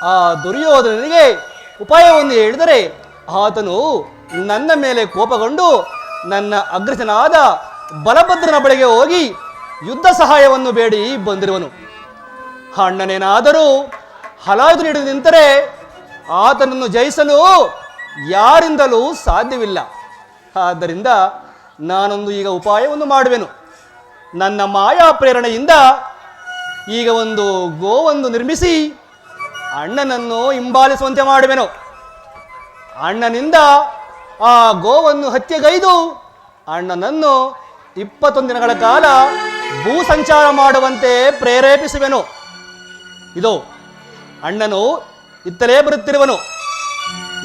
ಆ ದುರ್ಯೋಧನನಿಗೆ ಉಪಾಯವನ್ನು ಹೇಳಿದರೆ ಆತನು ನನ್ನ ಮೇಲೆ ಕೋಪಗೊಂಡು ನನ್ನ ಅಗ್ರಜನಾದ ಬಲಭದ್ರನ ಬಳಿಗೆ ಹೋಗಿ ಯುದ್ಧ ಸಹಾಯವನ್ನು ಬೇಡಿ ಬಂದಿರುವನು. ಅಣ್ಣನೇನಾದರೂ ಹಲಾದು ನೀಡಿ ನಿಂತರೆ ಆತನನ್ನು ಜಯಿಸಲು ಯಾರಿಂದಲೂ ಸಾಧ್ಯವಿಲ್ಲ. ಆದ್ದರಿಂದ ನಾನೊಂದು ಈಗ ಉಪಾಯವನ್ನು ಮಾಡುವೆನು. ನನ್ನ ಮಾಯಾ ಪ್ರೇರಣೆಯಿಂದ ಈಗ ಒಂದು ಗೋವನ್ನು ನಿರ್ಮಿಸಿ ಅಣ್ಣನನ್ನು ಹಿಂಬಾಲಿಸುವಂತೆ ಮಾಡುವೆನು. ಅಣ್ಣನಿಂದ ಆ ಗೋವನ್ನು ಹತ್ಯೆಗೈದು ಅಣ್ಣನನ್ನು 21 ದಿನಗಳ ಕಾಲ ಭೂ ಸಂಚಾರ ಮಾಡುವಂತೆ ಪ್ರೇರೇಪಿಸುವೆನು. ಇದು ಅಣ್ಣನು ಇತ್ತಲೇ ಬರುತ್ತಿರುವನು.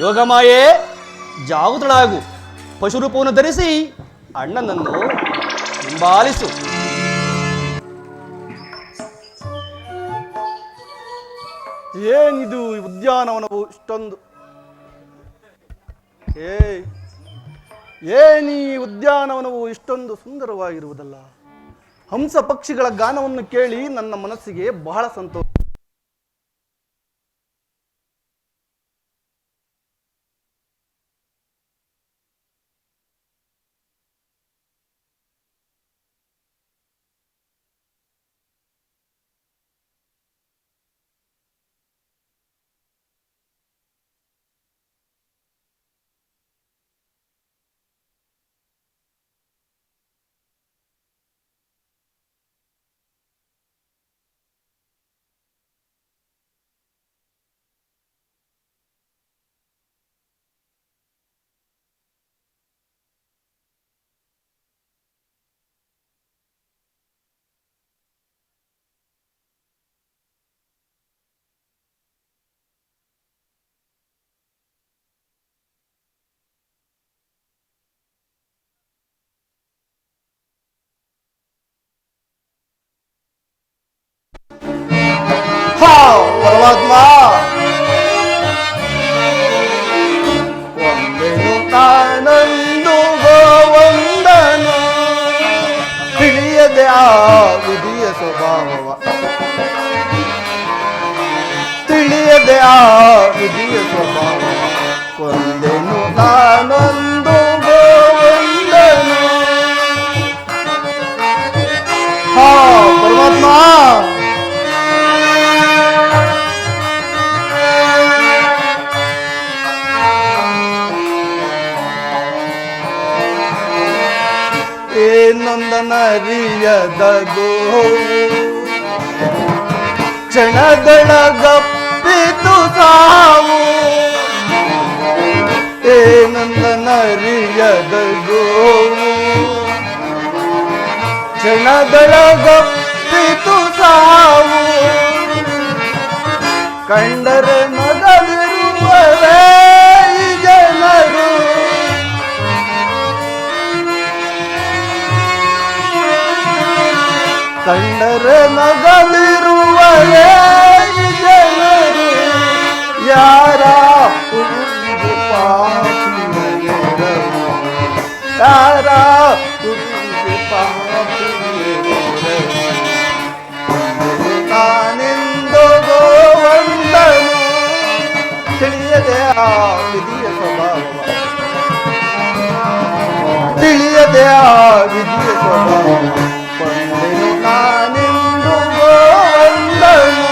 ಯೋಗಮಾಯೆ ಜಾಗೃತಳಾಗು, ಪಶುರೂಪವನ್ನು ಧರಿಸಿ ಅಣ್ಣನನ್ನು ಹಿಂಬಾಲಿಸು. ಏನಿದು ಉದ್ಯಾನವನವು ಇಷ್ಟೊಂದು ಏನೀ ಉದ್ಯಾನವನವು ಇಷ್ಟೊಂದು ಸುಂದರವಾಗಿರುವುದಲ್ಲ. ಹಂಸ ಪಕ್ಷಿಗಳ ಗಾನವನ್ನು ಕೇಳಿ ನನ್ನ ಮನಸ್ಸಿಗೆ ಬಹಳ ಸಂತೋಷ. ಪರಮಾತ್ಮ, ಒಂದೇನು ತಾನಂದು ಗೋವಂದನು ತಿಳಿಯದೆ ಆ ವಿಧಿಯ ಸ್ವಭಾವವ, ತಿಳಿಯದೆ ಆ ವಿಧಿಯ ಸ್ವಭಾವ. ಒಂದೇನು ತಾನೊಂದು ಗೋವಂದನು. ಪರಮಾತ್ಮ, ಏನೊಂದನರಿಯದ ಗೋವು ಕ್ಷಣದೊಳಗಪ್ಪಿತು ಸಾವು. ಏನೊಂದನರಿಯದ ಗೋವು ಕ್ಷಣದೊಳಗಪ್ಪಿತು ಸಾವು. ಕಂಡರೆ ನಗಲಿರುವವೇ ಈ ಜನರು, ಕಂಡರೆ ನಗಲಿರುವವೇ ಈ ಜನರು. ಯಾರ ಹುಡುಗಿ ಪಾಪಿಯರು, ಯಾರ ಹುಡುಗಿ ಪಾಪಿಯರು. ನಾನೆಂದು ಗೋವಂದನು ತಿಳಿಯದೆ ಆ ವಿಧಿಯ ಸ್ವಭಾವ, ತಿಳಿಯದೆ ಆ ವಿಧಿಯ ಸ್ವಭಾವ. ಕೊಂದೆನು ನಾನೆಂದು ಗೋವಂದನು,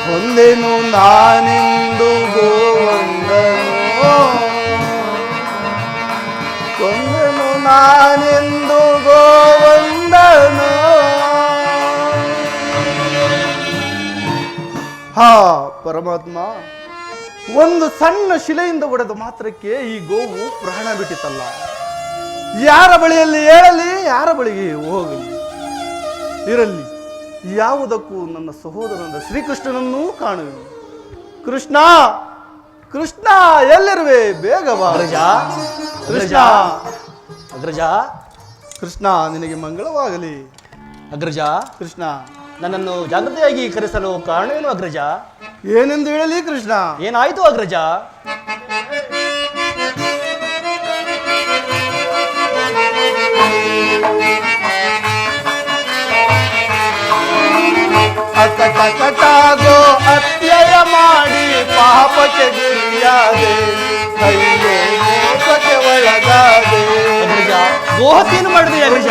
ಕೊಂದೆನು ನಾನೆಂದು ಗೋವಂದನು, ಕೊಂದೆನು ನಾನೆಂದು ಗೋವಂದನು. ಪರಮಾತ್ಮ, ಒಂದು ಸಣ್ಣ ಶಿಲೆಯಿಂದ ಹೊಡೆದ ಮಾತ್ರಕ್ಕೆ ಈ ಗೋವು ಪ್ರಾಣ ಬಿಟ್ಟಿತಲ್ಲ. ಯಾರ ಬಳಿಯಲ್ಲಿ ಏಳಲಿ, ಯಾರ ಬಳಿಗೆ ಹೋಗಲಿ, ಇರಲಿ, ಯಾವುದಕ್ಕೂ ನನ್ನ ಸಹೋದರನಾದ ಶ್ರೀಕೃಷ್ಣನನ್ನೂ ಕಾಣುವೆನು. ಕೃಷ್ಣ, ಕೃಷ್ಣ ಎಲ್ಲಿರುವೆ, ಬೇಗ ಬಾ. ಕೃಷ್ಣ, ಅಗ್ರಜ, ಕೃಷ್ಣ ನಿನಗೆ ಮಂಗಳವಾಗಲಿ. ಅಗ್ರಜ, ಕೃಷ್ಣ ನನ್ನನ್ನು ಜಾಗೃತಿಯಾಗಿ ಕರೆಸಲು ಕಾರಣವೇನು ಅಗ್ರಜ? ಏನೆಂದು ಹೇಳಲಿ ಕೃಷ್ಣ? ಏನಾಯ್ತು ಅಗ್ರಜ? ಅಕಟಕಟಾಗೋ ಅತ್ಯಯ ಮಾಡಿ ಪಾಪಕ್ಕೆ ಗುರಿಯಾದೆ, ಅಯ್ಯೋ ಮೋಸಕ್ಕೆ ಒಳಗಾದೆ. ಅಗ್ರಜ ಗೋಹತ್ಯೆಯನ್ನು ಮಾಡಿದೆ ಅಗ್ರಜ.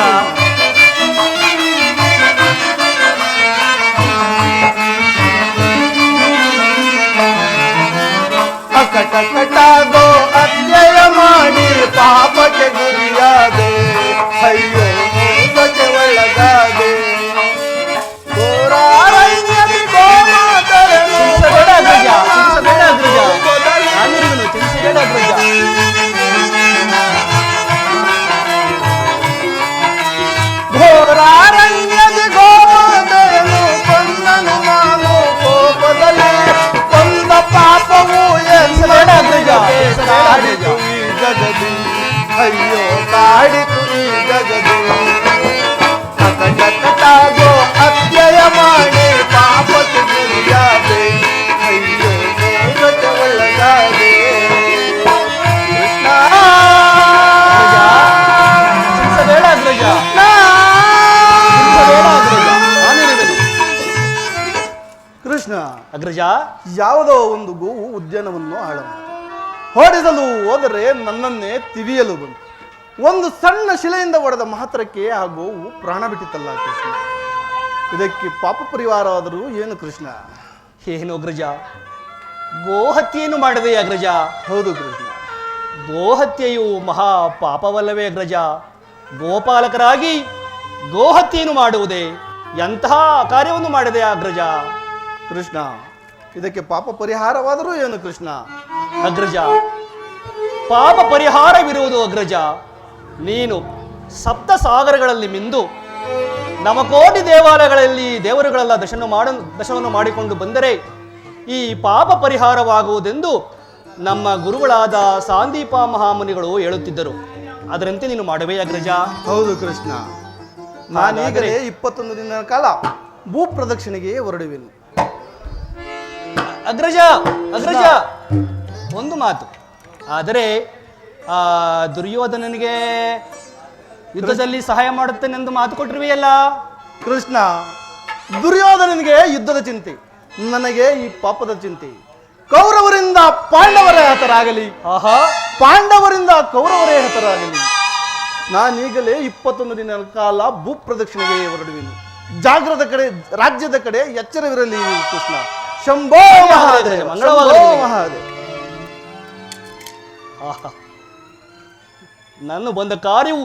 ಅಕಟಕಟಾಗೋ ಅತ್ಯಯ ಮಾಡಿ ಪಾಪಕ್ಕೆ ಗುರಿಯಾದೆ, ಅಯ್ಯೋ ಮೋಸಕ್ಕೆ ಒಳಗಾದೆ. ಘೋರಾರಣ್ಯದಿ ಗೋಮಾತರನು ಚಿಂತಿಸಬೇಡ ಅಗ್ರಜ, ಚಿಂತಿಸಬೇಡ ಅಗ್ರಜ, ನಾನಿರುವೆನು, ಚಿಂತಿಸಬೇಡ ಅಗ್ರಜ. ಘೋರಾರಣ್ಯದಿ ಗೋಮಾತರನು ಕೊಂದನು ನಾನು ಕೋಪದಲ್ಲಿ, ಕೊಂದ ಪಾಪವು ಚಿಂತಿಸಬೇಡ ಅಗ್ರಜ, ಕಾಡಿತು ಈ ಜಗದಿ, ಅಯ್ಯೋ ಕಾಡಿತು ಈ ಜಗದಿ. ಅಕಟಕಟಾಗೋ ಅತ್ಯಯ ಮಾಡಿ ಪಾಪಕ್ಕೆ ಗುರಿಯಾದೆ, ಅಯ್ಯೋ ಮೋಸಕ್ಕೆ ಒಳಗಾದೆ. ಕೃಷ್ಣ ಚಿಂತಿಸಬೇಡ ಅಗ್ರಜ, ಚಿಂತಿಸಬೇಡ ಅಗ್ರಜ, ನಾನಿರುವೆನು. ಕೃಷ್ಣ, ಅಗ್ರಜ ಯಾವುದೋ ಒಂದು ಗೋವು ಉದ್ಯಾನವನ್ನು ಹಾಳು ಮಾಡಿತು. ಹೊಡೆಸಲು ಹೋದರೆ ನನ್ನನ್ನೇ ತಿವಿಯಲು ಬಂತು. ಒಂದು ಸಣ್ಣ ಶಿಲೆಯಿಂದ ಹೊಡೆದ ಮಾತ್ರಕ್ಕೆ ಆ ಗೋವು ಪ್ರಾಣ ಬಿಟ್ಟಿತ್ತಲ್ಲ ಕೃಷ್ಣ. ಇದಕ್ಕೆ ಪಾಪ ಪರಿವಾರವಾದರೂ ಏನು ಕೃಷ್ಣ? ಏನು ಅಗ್ರಜ, ಗೋಹತ್ಯೆಯನ್ನು ಮಾಡದೆ ಅಗ್ರಜ. ಹೌದು ಕೃಷ್ಣ. ಗೋಹತ್ಯೆಯು ಮಹಾ ಪಾಪವಲ್ಲವೇ ಅಗ್ರಜ? ಗೋಪಾಲಕರಾಗಿ ಗೋಹತ್ಯೆಯನ್ನು ಮಾಡುವುದೇ ಎಂತಹ ಕಾರ್ಯವನ್ನು ಮಾಡಿದೆ ಅಗ್ರಜ? ಕೃಷ್ಣ, ಇದಕ್ಕೆ ಪಾಪ ಪರಿಹಾರವಾದರೂ ಏನು ಕೃಷ್ಣ? ಅಗ್ರಜ, ಪಾಪ ಪರಿಹಾರವಿರುವುದು ಅಗ್ರಜ. ನೀನು ಸಪ್ತ ಸಾಗರಗಳಲ್ಲಿ ಮಿಂದು ನವಕೋಟಿ ದೇವಾಲಯಗಳಲ್ಲಿ ದೇವರುಗಳೆಲ್ಲ ದರ್ಶನವನ್ನು ಮಾಡಿಕೊಂಡು ಬಂದರೆ ಈ ಪಾಪ ಪರಿಹಾರವಾಗುವುದೆಂದು ನಮ್ಮ ಗುರುಗಳಾದ ಸಾಂದೀಪ ಮಹಾಮುನಿಗಳು ಹೇಳುತ್ತಿದ್ದರು. ಅದರಂತೆ ನೀನು ಮಾಡುವೆ ಅಗ್ರಜ? ಹೌದು ಕೃಷ್ಣ. ನಾನೀಗಲೇ 21 ದಿನಗಳ ಕಾಲ ಭೂ ಪ್ರದಕ್ಷಿಣೆಗೆ ಹೊರಡುವೆನು. ಅಗ್ರಜ, ಅಗ್ರಜ, ಒಂದು ಮಾತು. ಆದರೆ ಆ ದುರ್ಯೋಧನನಿಗೆ ಯುದ್ಧದಲ್ಲಿ ಸಹಾಯ ಮಾಡುತ್ತೇನೆಂದು ಮಾತು ಕೊಟ್ಟಿರುವೆಯಲ್ಲ ಕೃಷ್ಣ, ದುರ್ಯೋಧನನಿಗೆ ಯುದ್ಧದ ಚಿಂತೆ, ನನಗೆ ಈ ಪಾಪದ ಚಿಂತೆ. ಕೌರವರಿಂದ ಪಾಂಡವರೇ ಹತರಾಗಲಿ, ಆಹಾ, ಪಾಂಡವರಿಂದ ಕೌರವರೇ ಹತರಾಗಲಿ. ನಾನೀಗಲೇ 21 ದಿನಗಳ ಕಾಲ ಭೂ ಪ್ರದಕ್ಷಿಣೆಗೆ ಹೊರಡುವೆನು. ಜಾಗ್ರದ ಕಡೆ, ರಾಜ್ಯದ ಕಡೆ ಎಚ್ಚರವಿರಲಿ ಕೃಷ್ಣ. ಶಂಭೋ ಮಹಾದೇವ, ಮಂಗಳವಾಗಲಿ ಶಂಭೋ ನಿನಗೆ. ಮಹಾದೇವ. ಆಹಾ, ನಾನು ಬಂದ ಕಾರ್ಯವು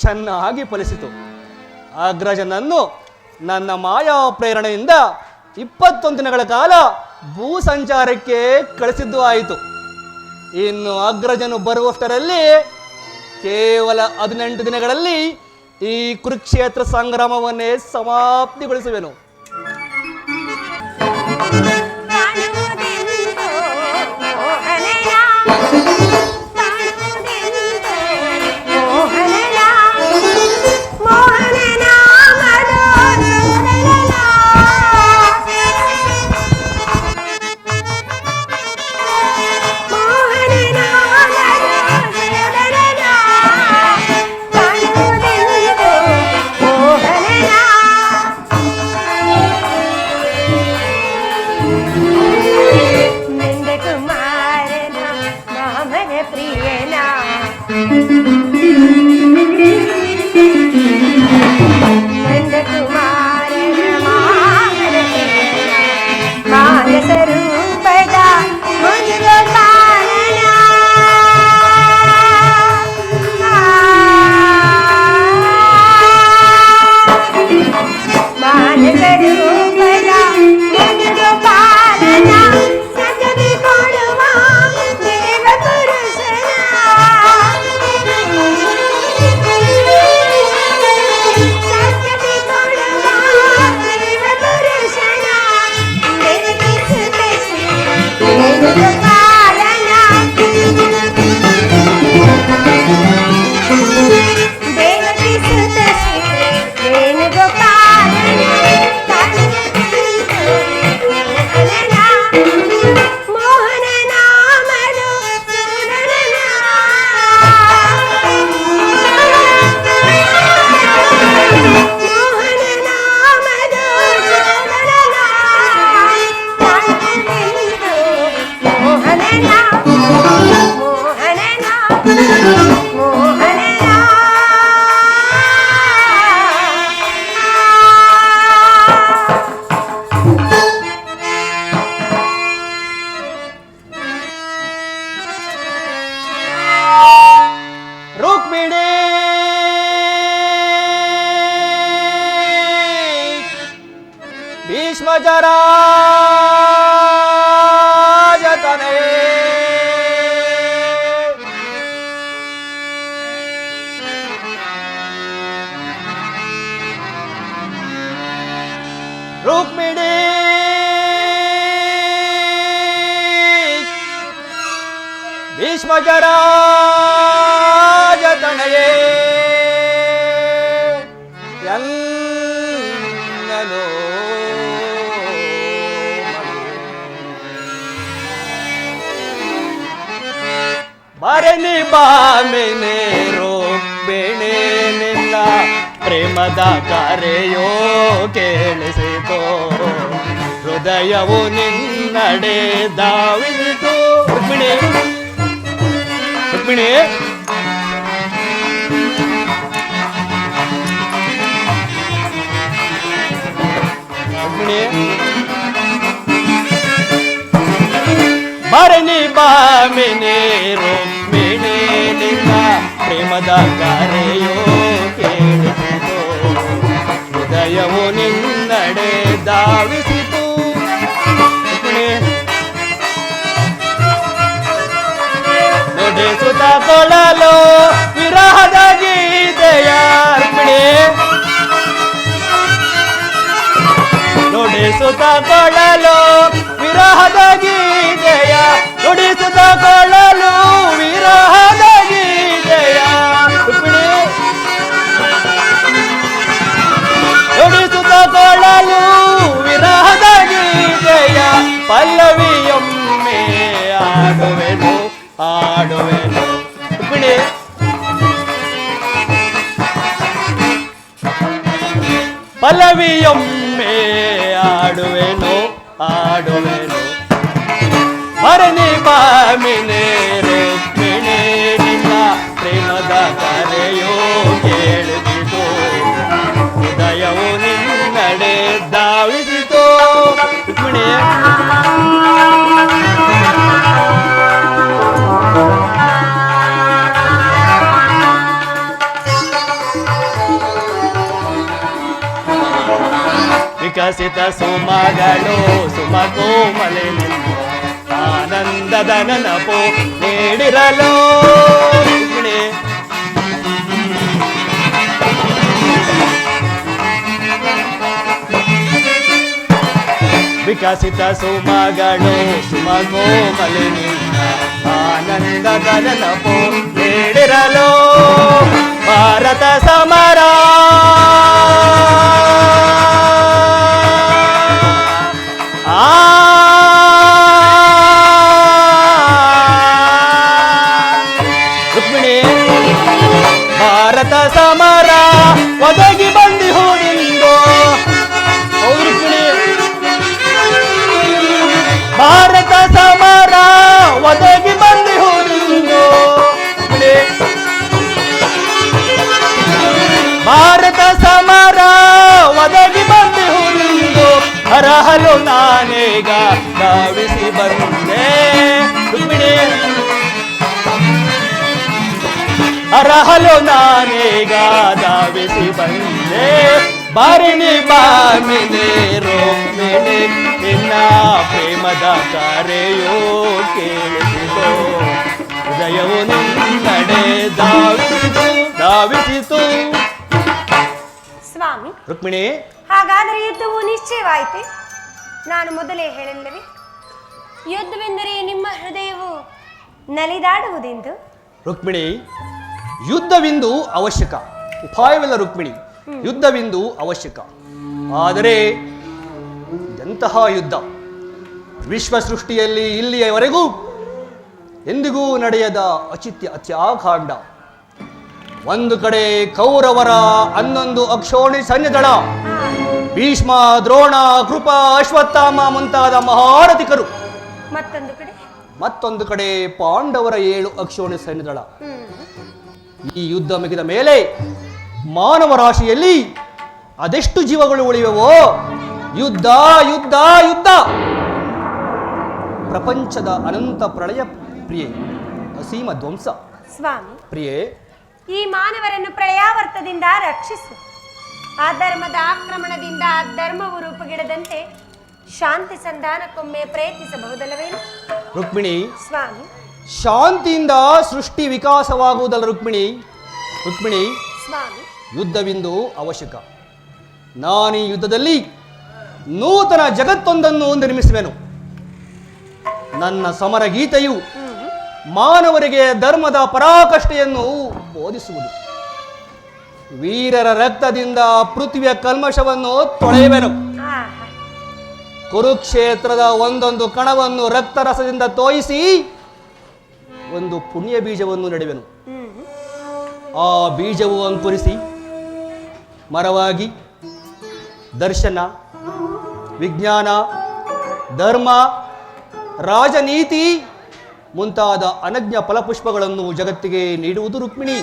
ಚೆನ್ನಾಗಿ ಫಲಿಸಿತು. ಅಗ್ರಜನನ್ನು ನನ್ನ ಮಾಯಾ ಪ್ರೇರಣೆಯಿಂದ 21 ದಿನಗಳ ಕಾಲ ಭೂ ಸಂಚಾರಕ್ಕೆ ಕಳಿಸಿದ್ದು ಆಯಿತು. ಇನ್ನು ಅಗ್ರಜನು ಬರುವಷ್ಟರಲ್ಲಿ ಕೇವಲ 18 ದಿನಗಳಲ್ಲಿ ಈ ಕುರುಕ್ಷೇತ್ರ ಸಂಗ್ರಾಮವನ್ನೇ ಸಮಾಪ್ತಿಗೊಳಿಸುವೆನು. ಭೀಷ್ಮಜರಾಜತನೇ ರುಕ್ಮಿಣಿ ಭೀಷ್ಮಜರಾಜತನಯೇ ಎನ್ನನು ಬರಲಿ ಬಾಮಿನೇ ರುಕ್ಮಿಣಿ ನಿನ್ನ ಪ್ರೇಮದ ಕರೆಯೋ ಕೇಳಿಸಿತು ಹೃದಯವು ನಿನ್ನಡೆ ಧಾವಿಸಿತು ರುಕ್ಮಿಣಿ ರುಕ್ಮಿಣಿ ರುಕ್ಮಿಣಿ ಭರಣಿ ಬಾಮಿನಿ ರುಕ್ಮಿಣಿ ನಿನ್ನ ಪ್ರೇಮದ ಕರೆಯೋ ಕೇಳಿಸಿತು ಹೃದಯವು ನಿನ್ನಡೆ ಧಾವಿಸಿತು ರುಕ್ಮಿಣಿ ನುಡಿಸುತ್ತ ಕೊಳಲು ವಿರಹದ ಗೀತೆಯ ರುಕ್ಮಿಣಿ ನುಡಿಸುತ್ತ ಕೊಳಲು ವಿರಹದ ಗೀತೆಯ ನುಡಿಸುತ್ತ ಕೊಳಲು ವಿರಹದ ಗೀತೆಯ ರುಕ್ಮಿಣಿ ನುಡಿಸುತ್ತ ಕೊಳಲು ವಿರಹದ ಗೀತೆಯ ಪಲ್ಲವಿಯೊಮ್ಮೆ ಆಡುವೆನು ಆಡುವೆನು ರುಕ್ಮಿಣಿ ಪಲ್ಲವಿಯೊಮ್ಮೆ ಆಡುವೆನು ಆಡುವೆನು ಭರಣಿ ಬಾಮಿನೇ ರುಕ್ಮಿಣಿ ನಿನ್ನ ಪ್ರೇಮದ ಕರೆಯೋ ಕೇಳಿಸಿತು ಹೃದಯವು ನಿನ್ನಡೆ ಧಾವಿಸಿತು ರುಕ್ಮಿಣಿ ವಿಕಸಿತ ಸುಮಗಳು ಸುಮಕೋಮಲೆ ನಿನ್ನ ಆನಂದದ ನೆನಪು ನೀಡಿರಲು ರುಕ್ಮಿಣಿ ವಿಕಸಿತ ಸುಮಗಳು ಸುಮಕೋಮಲೆ ನಿನ್ನ ಆನಂದದ ನೆನಪು ನೀಡಿರಲು ಭಾರತ ಸಮರ ರುಕ್ಮಿಣಿ ಭಾರತ ಸಮರ ಒದಗಿ ಬಂದಿಹುದೆಂದು ರುಕ್ಮಿಣಿ ಭಾರತ ಸಮರ ಒದಗಿ ಬಂದಿಹುದೆಂದು ಭಾರತ ಸಮರ ಒದಗಿ ಬಂದಿಹುದೆಂದು ಹರಹಲು ನಾನೀಗ ಧಾವಿಸಿ ಬಂದೆ ರುಕ್ಮಿಣಿ ಹರಹಲು ನಾನೀಗ ಧಾವಿಸಿ ಬಂದೆ ಭರಣಿ ಬಾಮಿನಿ ರುಕ್ಮಿಣಿ ನಿನ್ನ ಪ್ರೇಮದ ಕರೆಯೋ ಕೇಳಿಸಿತು ಹೃದಯವು ನಿನ್ನಡೆ ಧಾವಿಸಿತು ಧಾವಿಸಿತು ಸ್ವಾಮಿ ರುಕ್ಮಿಣಿ ಹಾಗಾದರೆ ಯುದ್ಧವು ನಿಶ್ಚಯವಾಯಿತೆ ನಾನು ಮೊದಲೇ ಹೇಳಲಿಲ್ಲವೇ ಯುದ್ಧವೆಂದರೆ ನಿಮ್ಮ ಹೃದಯವು ನಲಿದಾಡುವುದೆಂದು ರುಕ್ಮಿಣಿ ಯುದ್ಧವಿಂದು ಅವಶ್ಯಕ ಉಪಾಯವಿಲ್ಲ ರುಕ್ಮಿಣಿ ಯುದ್ಧವಿಂದು ಅವಶ್ಯಕ ಆದರೆ ಎಂತಹ ಯುದ್ಧ ವಿಶ್ವ ಸೃಷ್ಟಿಯಲ್ಲಿ ಇಲ್ಲಿಯವರೆಗೂ ಎಂದಿಗೂ ನಡೆಯದ ಅಚಿತ್ಯ ಅತ್ಯಾಕಾಂಡ ಒಂದು ಕಡೆ ಕೌರವರ 11 ಅಕ್ಷೋಣಿ ಸೈನ್ಯದಳ ಭೀಷ್ಮ ದ್ರೋಣ ಕೃಪ ಅಶ್ವತ್ಥಾಮ ಮುಂತಾದ ಮಹಾರಥಿಕರು ಮತ್ತೊಂದು ಕಡೆ ಪಾಂಡವರ 7 ಅಕ್ಷೋಣಿ ಸೈನ್ಯದಳ ಈ ಯುದ್ಧ ಮುಗಿದ ಮೇಲೆ ಮಾನವ ರಾಶಿಯಲ್ಲಿ ಅದೆಷ್ಟು ಜೀವಗಳು ಉಳಿಯುವವೋ ಯುದ್ಧ ಯುದ್ಧ ಯುದ್ಧ ಪ್ರಪಂಚದ ಅನಂತ ಪ್ರಳಯ ಪ್ರಿಯೆ ಅಸೀಮ ಧ್ವಂಸ ಸ್ವಾಮಿ ಪ್ರಿಯೆ ಈ ಮಾನವರನ್ನು ಪ್ರಳಯಾವರ್ತದಿಂದ ರಕ್ಷಿಸು ಆ ಧರ್ಮದ ಆಕ್ರಮಣದಿಂದ ಧರ್ಮವು ರೂಪುಗಿಡದಂತೆ ಶಾಂತಿ ಸಂಧಾನಕ್ಕೊಮ್ಮೆ ಪ್ರಯತ್ನಿಸಬಹುದಲ್ಲವೇನು? ರುಕ್ಮಿಣಿ, ಸ್ವಾಮಿ. ಶಾಂತಿಯಿಂದ ಸೃಷ್ಟಿ ವಿಕಾಸವಾಗುವುದಲ್ಲ ರುಕ್ಮಿಣಿ. ರುಕ್ಮಿಣಿ, ಸ್ವಾಮಿ. ಯುದ್ಧವಿಂದು ಅವಶ್ಯಕ. ನಾನು ಈ ಯುದ್ಧದಲ್ಲಿ ನೂತನ ಜಗತ್ತೊಂದನ್ನು ನಿರ್ಮಿಸುವೆನು. ನನ್ನ ಸಮರ ಗೀತೆಯು ಮಾನವರಿಗೆ ಧರ್ಮದ ಪರಾಕಾಷ್ಠೆಯನ್ನು ಬೋಧಿಸುವುದು. ವೀರರ ರಕ್ತದಿಂದ ಪೃಥ್ವಿಯ ಕಲ್ಮಶವನ್ನು ತೊಳೆಯುವೆನು. ಆಹಾ. ಕುರುಕ್ಷೇತ್ರದ ಒಂದೊಂದು ಕಣವನ್ನು ರಕ್ತರಸದಿಂದ ತೋಯಿಸಿ ಒಂದು ಪುಣ್ಯ ಬೀಜವನ್ನು ನೆಡುವೆನು. ಆ ಬೀಜವು ಅಂಕುರಿಸಿ ಮರವಾಗಿ ದರ್ಶನ, ವಿಜ್ಞಾನ, ಧರ್ಮ, ರಾಜನೀತಿ ಮುಂತಾದ ಅನಜ್ಞ ಫಲಪುಷ್ಪಗಳನ್ನು ಜಗತ್ತಿಗೆ ನೀಡುವುದು ರುಕ್ಮಿಣಿ.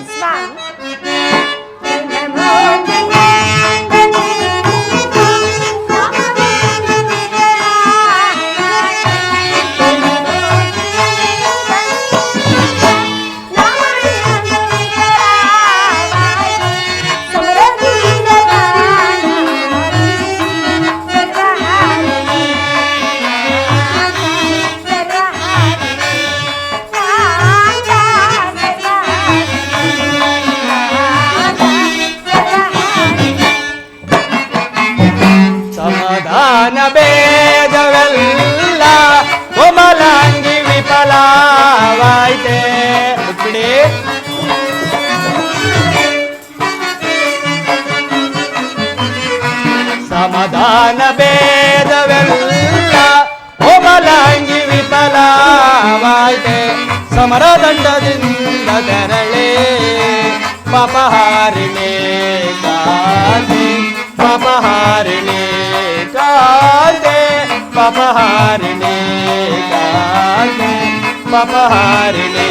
ಸಮಾಧಾನ ಭೇದವೆಲ್ಲ ಕೋಮಲಾಂಗಿ ವಿಫಲವಾಯಿತೆ. ರುಕ್ಮಿಣಿ, ಸಮಾಧಾನ ಭೇದವೆಲ್ಲ ಕೋಮಲಾಂಗಿ ವಿಫಲವಾಯಿತೆ. ಸಮರದಂಡದಿಂದ ತೆರಳೆ ಪಾಪಹಾರಿಣೆ ಕಾಂತಿ, ಪಾಪಹಾರಿಣೆ ಕಾಂತೆ, ಪಾಪಹಾರಿಣೆ ಕಾಂತೆ, ಪಾಪಹಾರಿಣೆ.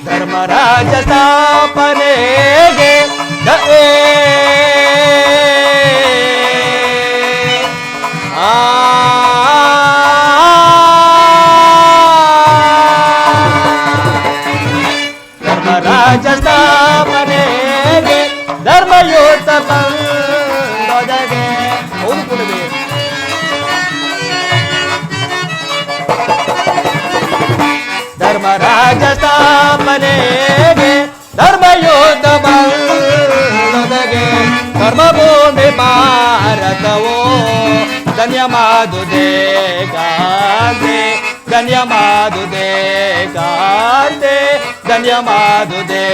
ಧರ್ಮರಾಜ ಸ್ಥಾಪನೆಗೆ ಧರ್ಮರಾಜ ಸ್ಥಾಪನೆಗೆ ಧರ್ಮಯುತ ಬಂದೊದಗೆ. ಹೌದು ಕೊಡಬೇಕು. ಧರ್ಮರಾಜ ಸ್ಥಾಪನೆಗೆ ಧರ್ಮಯುತ ಬಂದೊದಗೆ. ಧರ್ಮಭೂಮಿ ಭಾರತವೋ ಧನ್ಯಮಾದುದೇ ಕಾಂತೆ, ಧನ್ಯಮಾದುದೇ ಕಾಂತೆ, ಧನ್ಯಮಾದುದೇ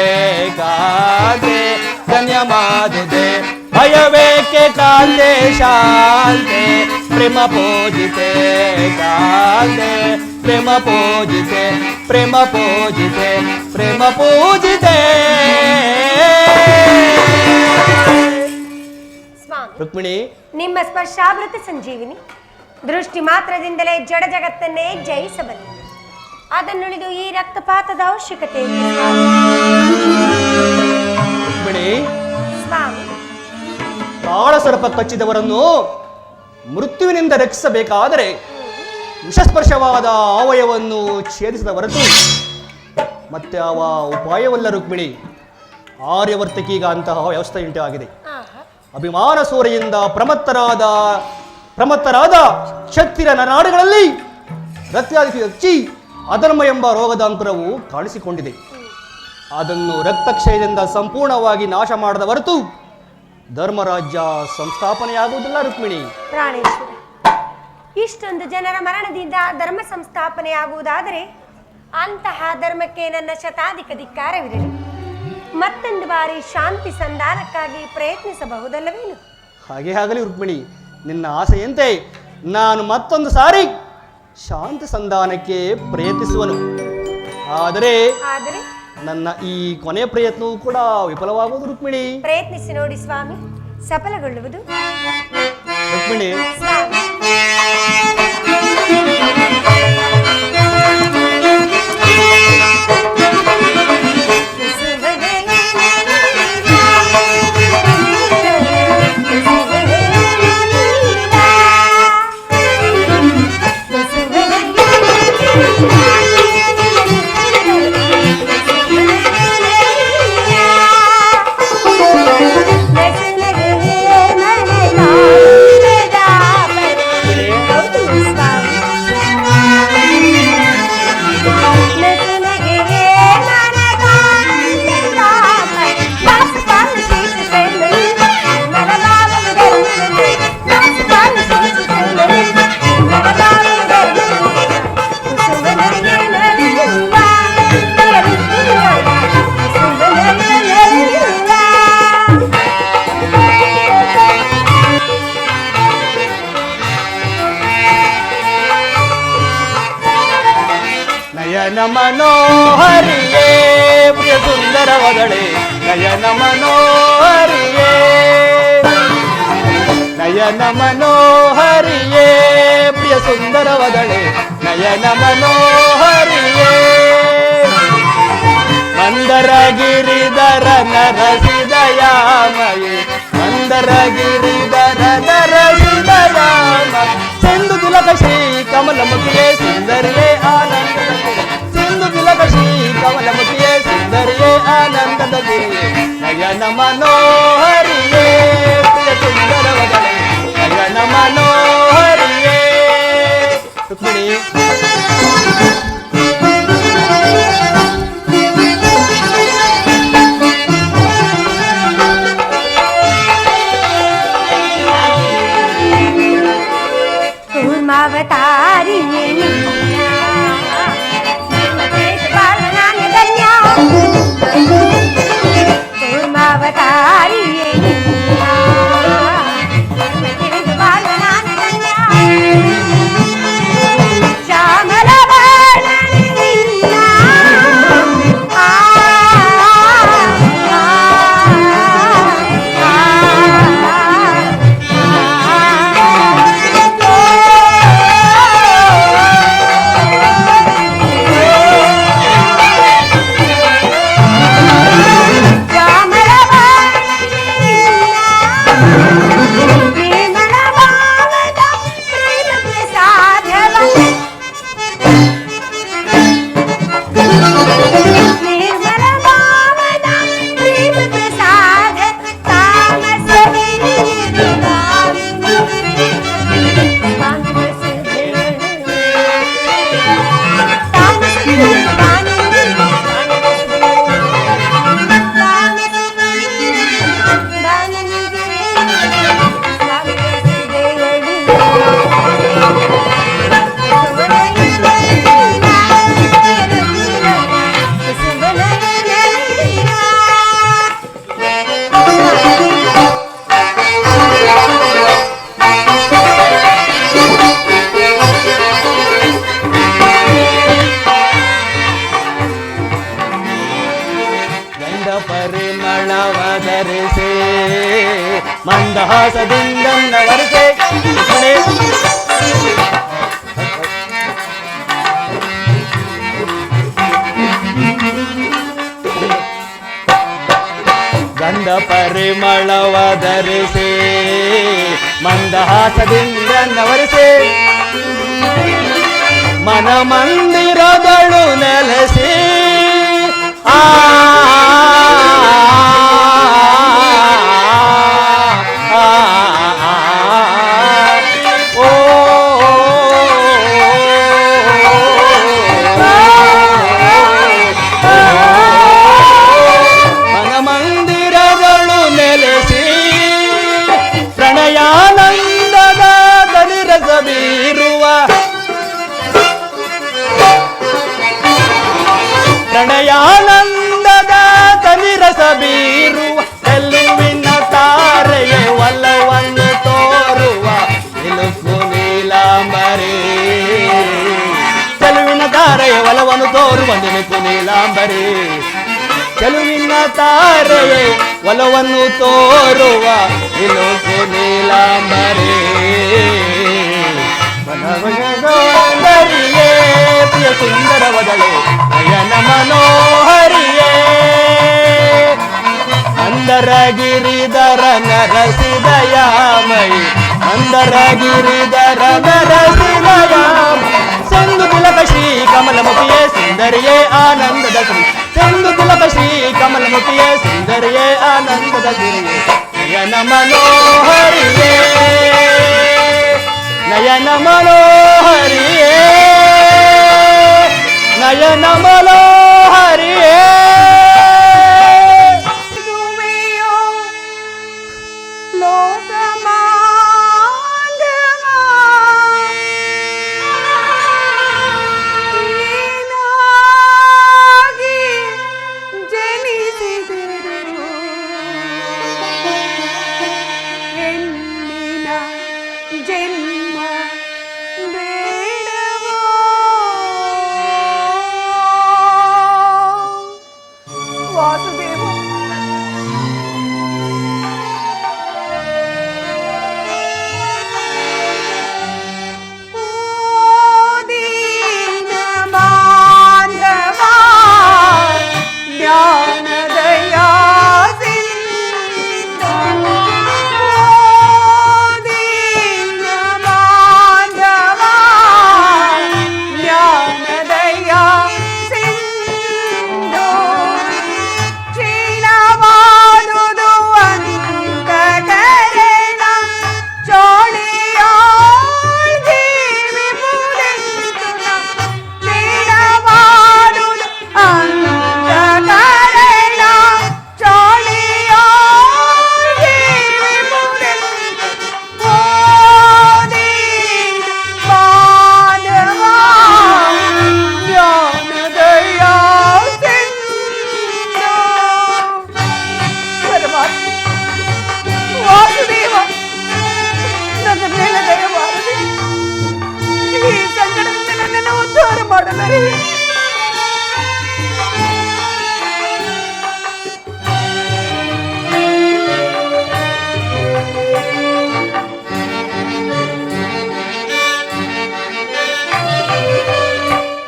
ಕಾಂತೆ, ಧನ್ಯಮಾದುದೇ. ಭಯವೇಕೆ ಕಾಂತೆ ಶಾಂತೆ, ಪ್ರೇಮ ಪೂಜಿತೆ ಕಾಂತೆ, ಪ್ರೇಮ ಪೂಜಿತೆ, ಪ್ರೇಮ ಪೂಜಿತೆ, ಪ್ರೇಮ ಪೂಜಿತೆ. ಸ್ವಾಮಿ, ರುಕ್ಮಿಣಿ, ನಿಮ್ಮ ಸ್ಪರ್ಶಾವೃತ ಸಂಜೀವಿನಿ ದೃಷ್ಟಿ ಮಾತ್ರದಿಂದಲೇ ಜಡ ಜಗತ್ತನ್ನೇ ಜಯಿಸಬಲ್ಲ. ಅದನ್ನುಳಿದು ಈ ರಕ್ತಪಾತದ ಅವಶ್ಯಕತೆ ಇಲ್ಲ. ರುಕ್ಮಿಣಿ, ಸ್ವಾಮಿ, ಕಾಳಸರ್ಪ ಕಚ್ಚಿದವರನ್ನು ಮೃತ್ಯುವಿನಿಂದ ರಕ್ಷಿಸಬೇಕಾದರೆ ವಿಷಸ್ಪರ್ಶವಾದ ಅವಯವನ್ನು ಛೇದಿಸಿದ ಹೊರತು ಮತ್ತೆ ಅವ ಉಪಾಯವಲ್ಲ ರುಕ್ಮಿಣಿ. ಆರ್ಯವರ್ತಕೀಗ ಅಂತಹ ವ್ಯವಸ್ಥೆ ಉಂಟಾಗಿದೆ. ಅಭಿಮಾನ ಸೂರೆಯಿಂದ ಪ್ರಮತ್ತರಾದ ಕ್ಷತ್ರಿಯ ನರನಾಡುಗಳಲ್ಲಿ ರಕ್ತಾದಿ ಹಚ್ಚಿ ಅಧರ್ಮ ಎಂಬ ರೋಗದ ಅಂಕುರವು ಕಾಣಿಸಿಕೊಂಡಿದೆ. ಅದನ್ನು ರಕ್ತಕ್ಷಯದಿಂದ ಸಂಪೂರ್ಣವಾಗಿ ನಾಶ ಮಾಡದ ಹೊರತು ಧರ್ಮರಾಜ್ಯ ಸಂಸ್ಥಾಪನೆಯಾಗುವುದಿಲ್ಲ ರುಕ್ಮಿಣಿ. ಪ್ರಾಣೇಶ್ವರ, ಇಷ್ಟೊಂದು ಜನರ ಮರಣದಿಂದ ಧರ್ಮ ಸಂಸ್ಥಾಪನೆಯಾಗುವುದಾದರೆ ಅಂತಹ ಧರ್ಮಕ್ಕೆ ನನ್ನ ಶತಾಧಿಕ ಧಿಕ್ಕಾರವಿರಲಿ. ಮತ್ತೊಂದು ಬಾರಿ ಶಾಂತಿ ಸಂಧಾನಕ್ಕಾಗಿ ಪ್ರಯತ್ನಿಸಬಹುದಲ್ಲವೇನು? ಹಾಗೆ ಆಗಲಿ ರುಕ್ಮಿಣಿ, ನಿನ್ನ ಆಸೆಯಂತೆ ನಾನು ಮತ್ತೊಂದು ಸಾರಿ ಶಾಂತಿ ಸಂಧಾನಕ್ಕೆ ಪ್ರಯತ್ನಿಸುವನು. ಆದರೆ ನನ್ನ ಈ ಕೊನೆಯ ಪ್ರಯತ್ನವೂ ಕೂಡ ವಿಫಲವಾಗುವುದು ರುಕ್ಮಿಣಿ. ಪ್ರಯತ್ನಿಸಿ ನೋಡಿ ಸ್ವಾಮಿ, ಸಫಲಗೊಳ್ಳುವುದು. ರುಕ್ಮಿಣಿ, ನಯನ ಮನೋಹರಿಯೇ ಪ್ರಿಯ ಸುಂದರವದಳೆ, ನಯನ ಮನೋಹರಿಯೇ, ನಯನ ಮನೋಹರಿಯೇ ಪ್ರಿಯ ಸುಂದರವದಳೆ, ನಯನ ಮನೋಹರಿಯೇ, ಮಂದರಗಿರಿಧರ ನರಸಿದಯಾಮಯೇ, ಮಂದರಗಿರಿಧರ ನರಸಿದಯಾಮ, ಸಿಂಧು ತಿಲಕ ಶ್ರೀ ಕಮಲಮುಖಿಯೇ ಸುಂದರಿಯೇ ಆನಂದದ, ಸಿಂಧು ತಿಲಕ ಶ್ರೀ ಕಮಲಮುಖಿಯೇ ಸುಂದರಿಯೇ ಆನಂದದ ಗಿರಿಯೇ, ನಯನ ಮನೋಹರಿಯೇ ಪ್ರಿಯ ಸುಂದರವದಳೆ, ನಯನ ಮನೋಹರಿಯೇ. ರುಕ್ಮಿಣಿ, ಕೂರ್ಮಾವತಾರಿಯೇ ಕೂರ್ಮಾವತಾರಿಯೇ ಶ್ಯಾಮಲ ಪರಿಮಳವಧರಿಸೆ ಮಂದಹಾಸದಿಂದ ವರಸೆ, ಗಂಧ ಪರಿಮಳವಧರಿಸೆ ಮಂದಹಾಸದಿಂದ ವರಸೆ, ಮನ ಮಂದಿರದಳು ನೆಲೆಸಿ ಮನ ಮಂದಿರಗಳು ನೆಲೆಸಿ ಪ್ರಣಯಾನಂದದ ದಲಿರಸ ಬೀರು ಪ್ರಣಯಾನಂದದ ಕವಿರಸ ಬೀರುವ ಚೆಲುವಿನ ತಾರೆಯೇ ಒಲವನ್ನು ತೋರುವ ನಿಲುಕು ನೀಲಾಂಬರಿ. ಚೆಲುವಿನ ತಾರೆಯ ಒಲವನ್ನು ತೋರುವ ನಿಲುಕು ನೀಲಾಂಬರಿ. ಚೆಲುವಿನ ತಾರೆಯೇ ಒಲವನ್ನು ತೋರುವ ನಿಲುಕು ನೀಲಾಂಬರಿ. ಮನವನರಿಯೇ ಪ್ರಿಯ ಸುಂದರ ವದಳೆ ನಯನ ಮನೋಹರಿಯೇ. ಮಂದರ ಗಿರಿಧರ ನರಸಿದಯಾಮಯಿ. ಮಂದರ ಗಿರಿಧರ ನರಸಿದಯಾಮಯಿ. ಸಿಂಧು ತಿಲಕ ಶ್ರೀ ಕಮಲಮುಖಿಯೇ ಸುಂದರಿಯೇ ಆನಂದದ ಶ್ರೀ. ಸಿಂಧು ತಿಲಕ ಶ್ರೀ ಕಮಲಮುಖಿಯೇ ಸುಂದರಿಯೇ ಆನಂದದ ಗಿರಿಯೇ. ನಯನ ಮನೋಹರಿಯೇ ನಯನ ಮನೋಹರಿಯೇ ನಯನ ಮನೋಹರಿಯೇ.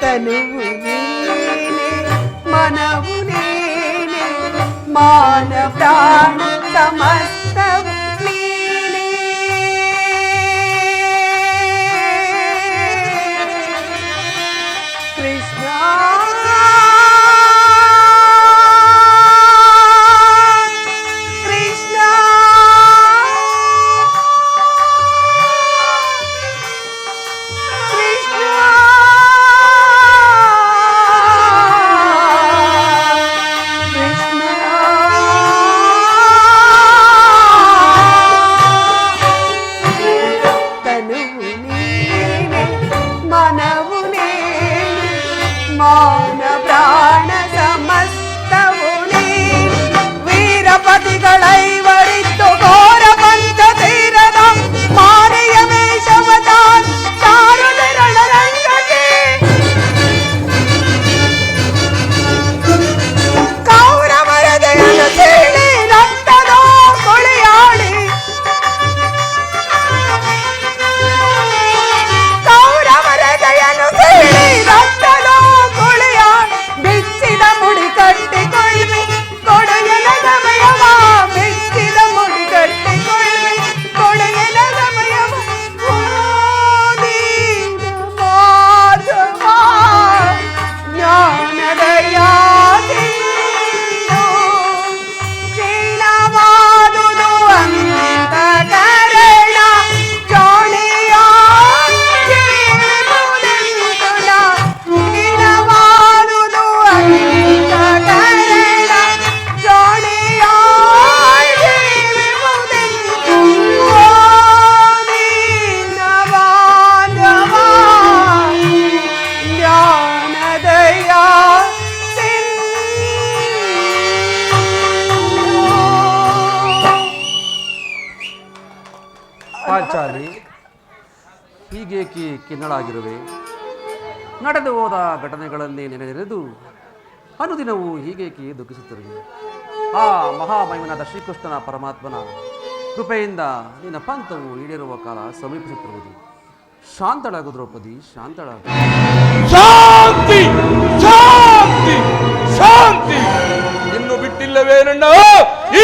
ತನುವು ನೀನೆ ಮನವು ನೀನೆ ಮಾನ ಪ್ರಾಣ ಸಮಸ್ತವು ನೀನೆ. ಕೃಷ್ಣ ಕೃಷ್ಣ ಮಾನ ಪ್ರಾಣ ಸಮಸ್ತವು ನೀನು. ವೀರಪತಿಗಳೈವರಿದ್ದು ಘೋರ ಪಂಚ ತೀರದ ಮಾನೆಯ ವೇಷವತಾನ್ ಸಾರುದೆ ರಣರಂಗಕ್ಕೆ. ಕೌರವರ ದಯನ ಸೀಳಿ ರಕ್ತದ ಕೊಳೆಯಾಡಿ. ಕೌರವರ ದಯನು ಸೀಳಿ ರಕ್ತದ ಕೊಳೆಯಾಡಿ ಬಿಚ್ಚಿದ ಮುಡಿ ಕಟ್ಟಿ ಹೀಗೇಕೆ ಖಿನ್ನಳಾಗಿರುವೆ? ನಡೆದು ಹೋದ ಘಟನೆಗಳನ್ನೇ ನೆನೆದು ಅನುದಿನವೂ ಹೀಗೇಕೆ ದುಃಖಿಸುತ್ತಿರುವೆ? ಆ ಮಹಾಮಹಿಮನಾದ ಶ್ರೀಕೃಷ್ಣನ ಪರಮಾತ್ಮನ ಕೃಪೆಯಿಂದ ನಿನ್ನ ಪಂಥವು ಈಡೇರುವ ಕಾಲ ಸಮೀಪಿಸುತ್ತಿರುವುದು. ಶಾಂತಳಾಗು ದ್ರೌಪದಿ, ಶಾಂತಳಾಗು. ಶಾಂತಿ ಶಾಂತಿ ಶಾಂತಿ ಇನ್ನು ಬಿಟ್ಟಿಲ್ಲವೇ ನನ್ನ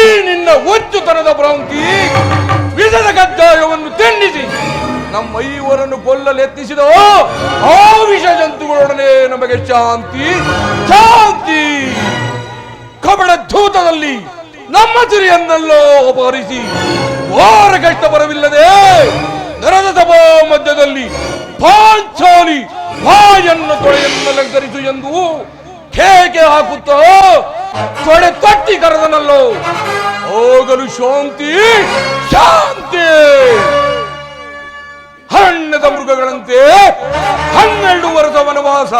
ಈ ನಿನ್ನ ಹುಚ್ಚುತನದ ಭ್ರಾಂತಿ? ವಿಷದ ಕಜ್ಜಾಯವನ್ನು ತೆನ್ನಿಸಿ ನಮ್ಮ ಐವರನ್ನು ಕೊಲ್ಲಲೆತ್ತಿಸಿದ ಆ ವಿಷ ಜಂತುಗಳೊಡನೆ ನಮಗೆ ಶಾಂತಿ ಶಾಂತಿ. ಕಬಡ ಧೂತದಲ್ಲಿ ನಮ್ಮ ಸಿರಿಯನ್ನೆಲ್ಲೋ ಅಪಹರಿಸಿ ಘೋರ ಕಷ್ಟ ಬರವಿಲ್ಲದೆ ನರದ ಸಭಾ ಮಧ್ಯದಲ್ಲಿ ಪಾಂಚಾಲಿ ಬಾಯನ್ನು ತೊಳೆಯನ್ನು ಲಂಕರಿಸು ಎಂದು ಕೇಕೆ ಹಾಕುತ್ತಾ ತೊಡೆ ತಟ್ಟಿ ಕರೆದನಲ್ಲೋ. ಹೋಗಲು ಶಾಂತಿ ಶಾಂತಿ. ಹಣ್ಣದ ಮೃಗಗಳಂತೆ 12 ವರ್ಷ ವನವಾಸ,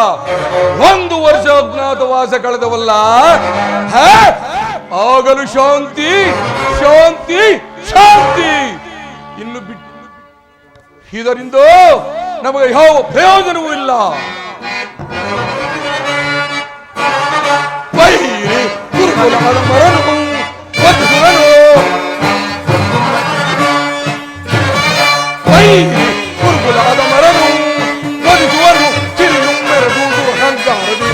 1 ವರ್ಷ ಅಜ್ಞಾತವಾಸ ಕಳೆದವಲ್ಲ. ಆಗಲು ಶಾಂತಿ ಶಾಂತಿ ಶಾಂತಿ. ಇನ್ನು ಬಿಟ್ಟು ಇದರಿಂದ ನಮಗೆ ಯಾವ ಪ್ರಯೋಜನವೂ ಇಲ್ಲ. ಬೈರಿ ಗುರುಕುಲದ ಮರನು ವಧಿಸುವನು, ಬೈರಿ ಗುರುಕುಲದ ಮರನು ವಧಿಸುವನು. ಕಿರಿಯುಮ್ಮೆರದೂದು ಅಹಂಕಾರದಿ,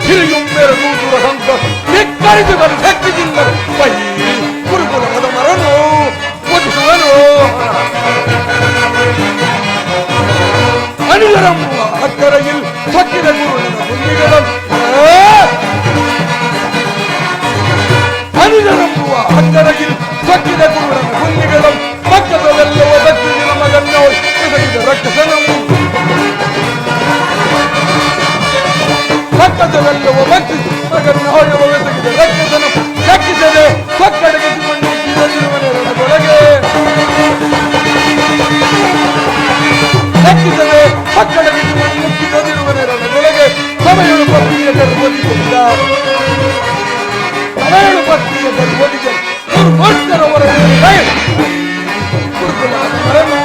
ಕಿರಿಯುಮ್ಮೆರದೂದು ಅಹಂಕಾರ ಧಿಕ್ಕರಿಸುವರು ಶಕ್ತಿಯಿಂದ. ಬೈರಿ ಗುರುಕುಲದ ಮರನು ವಧಿಸುವನು. ಅನಿಲರಮ್ಮ ಅಕ್ಕರೆயில் ಸಕ್ಕಿದ ಗುರುವಿನ ಮುಂದಿಗಳು, ಅನಿಲರಮ್ಮುವ ಅಕ್ಕರೆயில் ಸಕ್ಕಿದ ಗುರುವಿನ ಮುಂದಿಗಳು. ಪಕ್ಕದವೆಲ್ಲವ ದಕ್ಕಿನ ಮಗನ್ನು ಎಸಗಿದ ರಕ್ಕಸನವು, ಪಕ್ಕದವೆಲ್ಲವ ಭಕ್ತಿದ ಮಗನ್ನು ಹೊಳೆಯುವ ಎಸಗಿದ ರಕ್ಕಸನ. ಶಕ್ತಿಸದೆ ಸಕ್ಕಡೆಗೆ ಮನೆಯೊಳಗೆ ಶಕ್ತಿಸದೆ ಸಕ್ಕಡೆಗೆ ಮುಕ್ಕಿದೊಳಗೆ ಸಮಯಳು ಪತ್ನಿಯ ಗರ್ಭೋದಿಸಿದ, ಸಮಯಳು ಪತ್ನಿಯ ಗರ್ಭೋದಿಗೆ ದುರ್ಭೋಷ್ಟರವರ ಗುರುಕುಲದ ಮರನು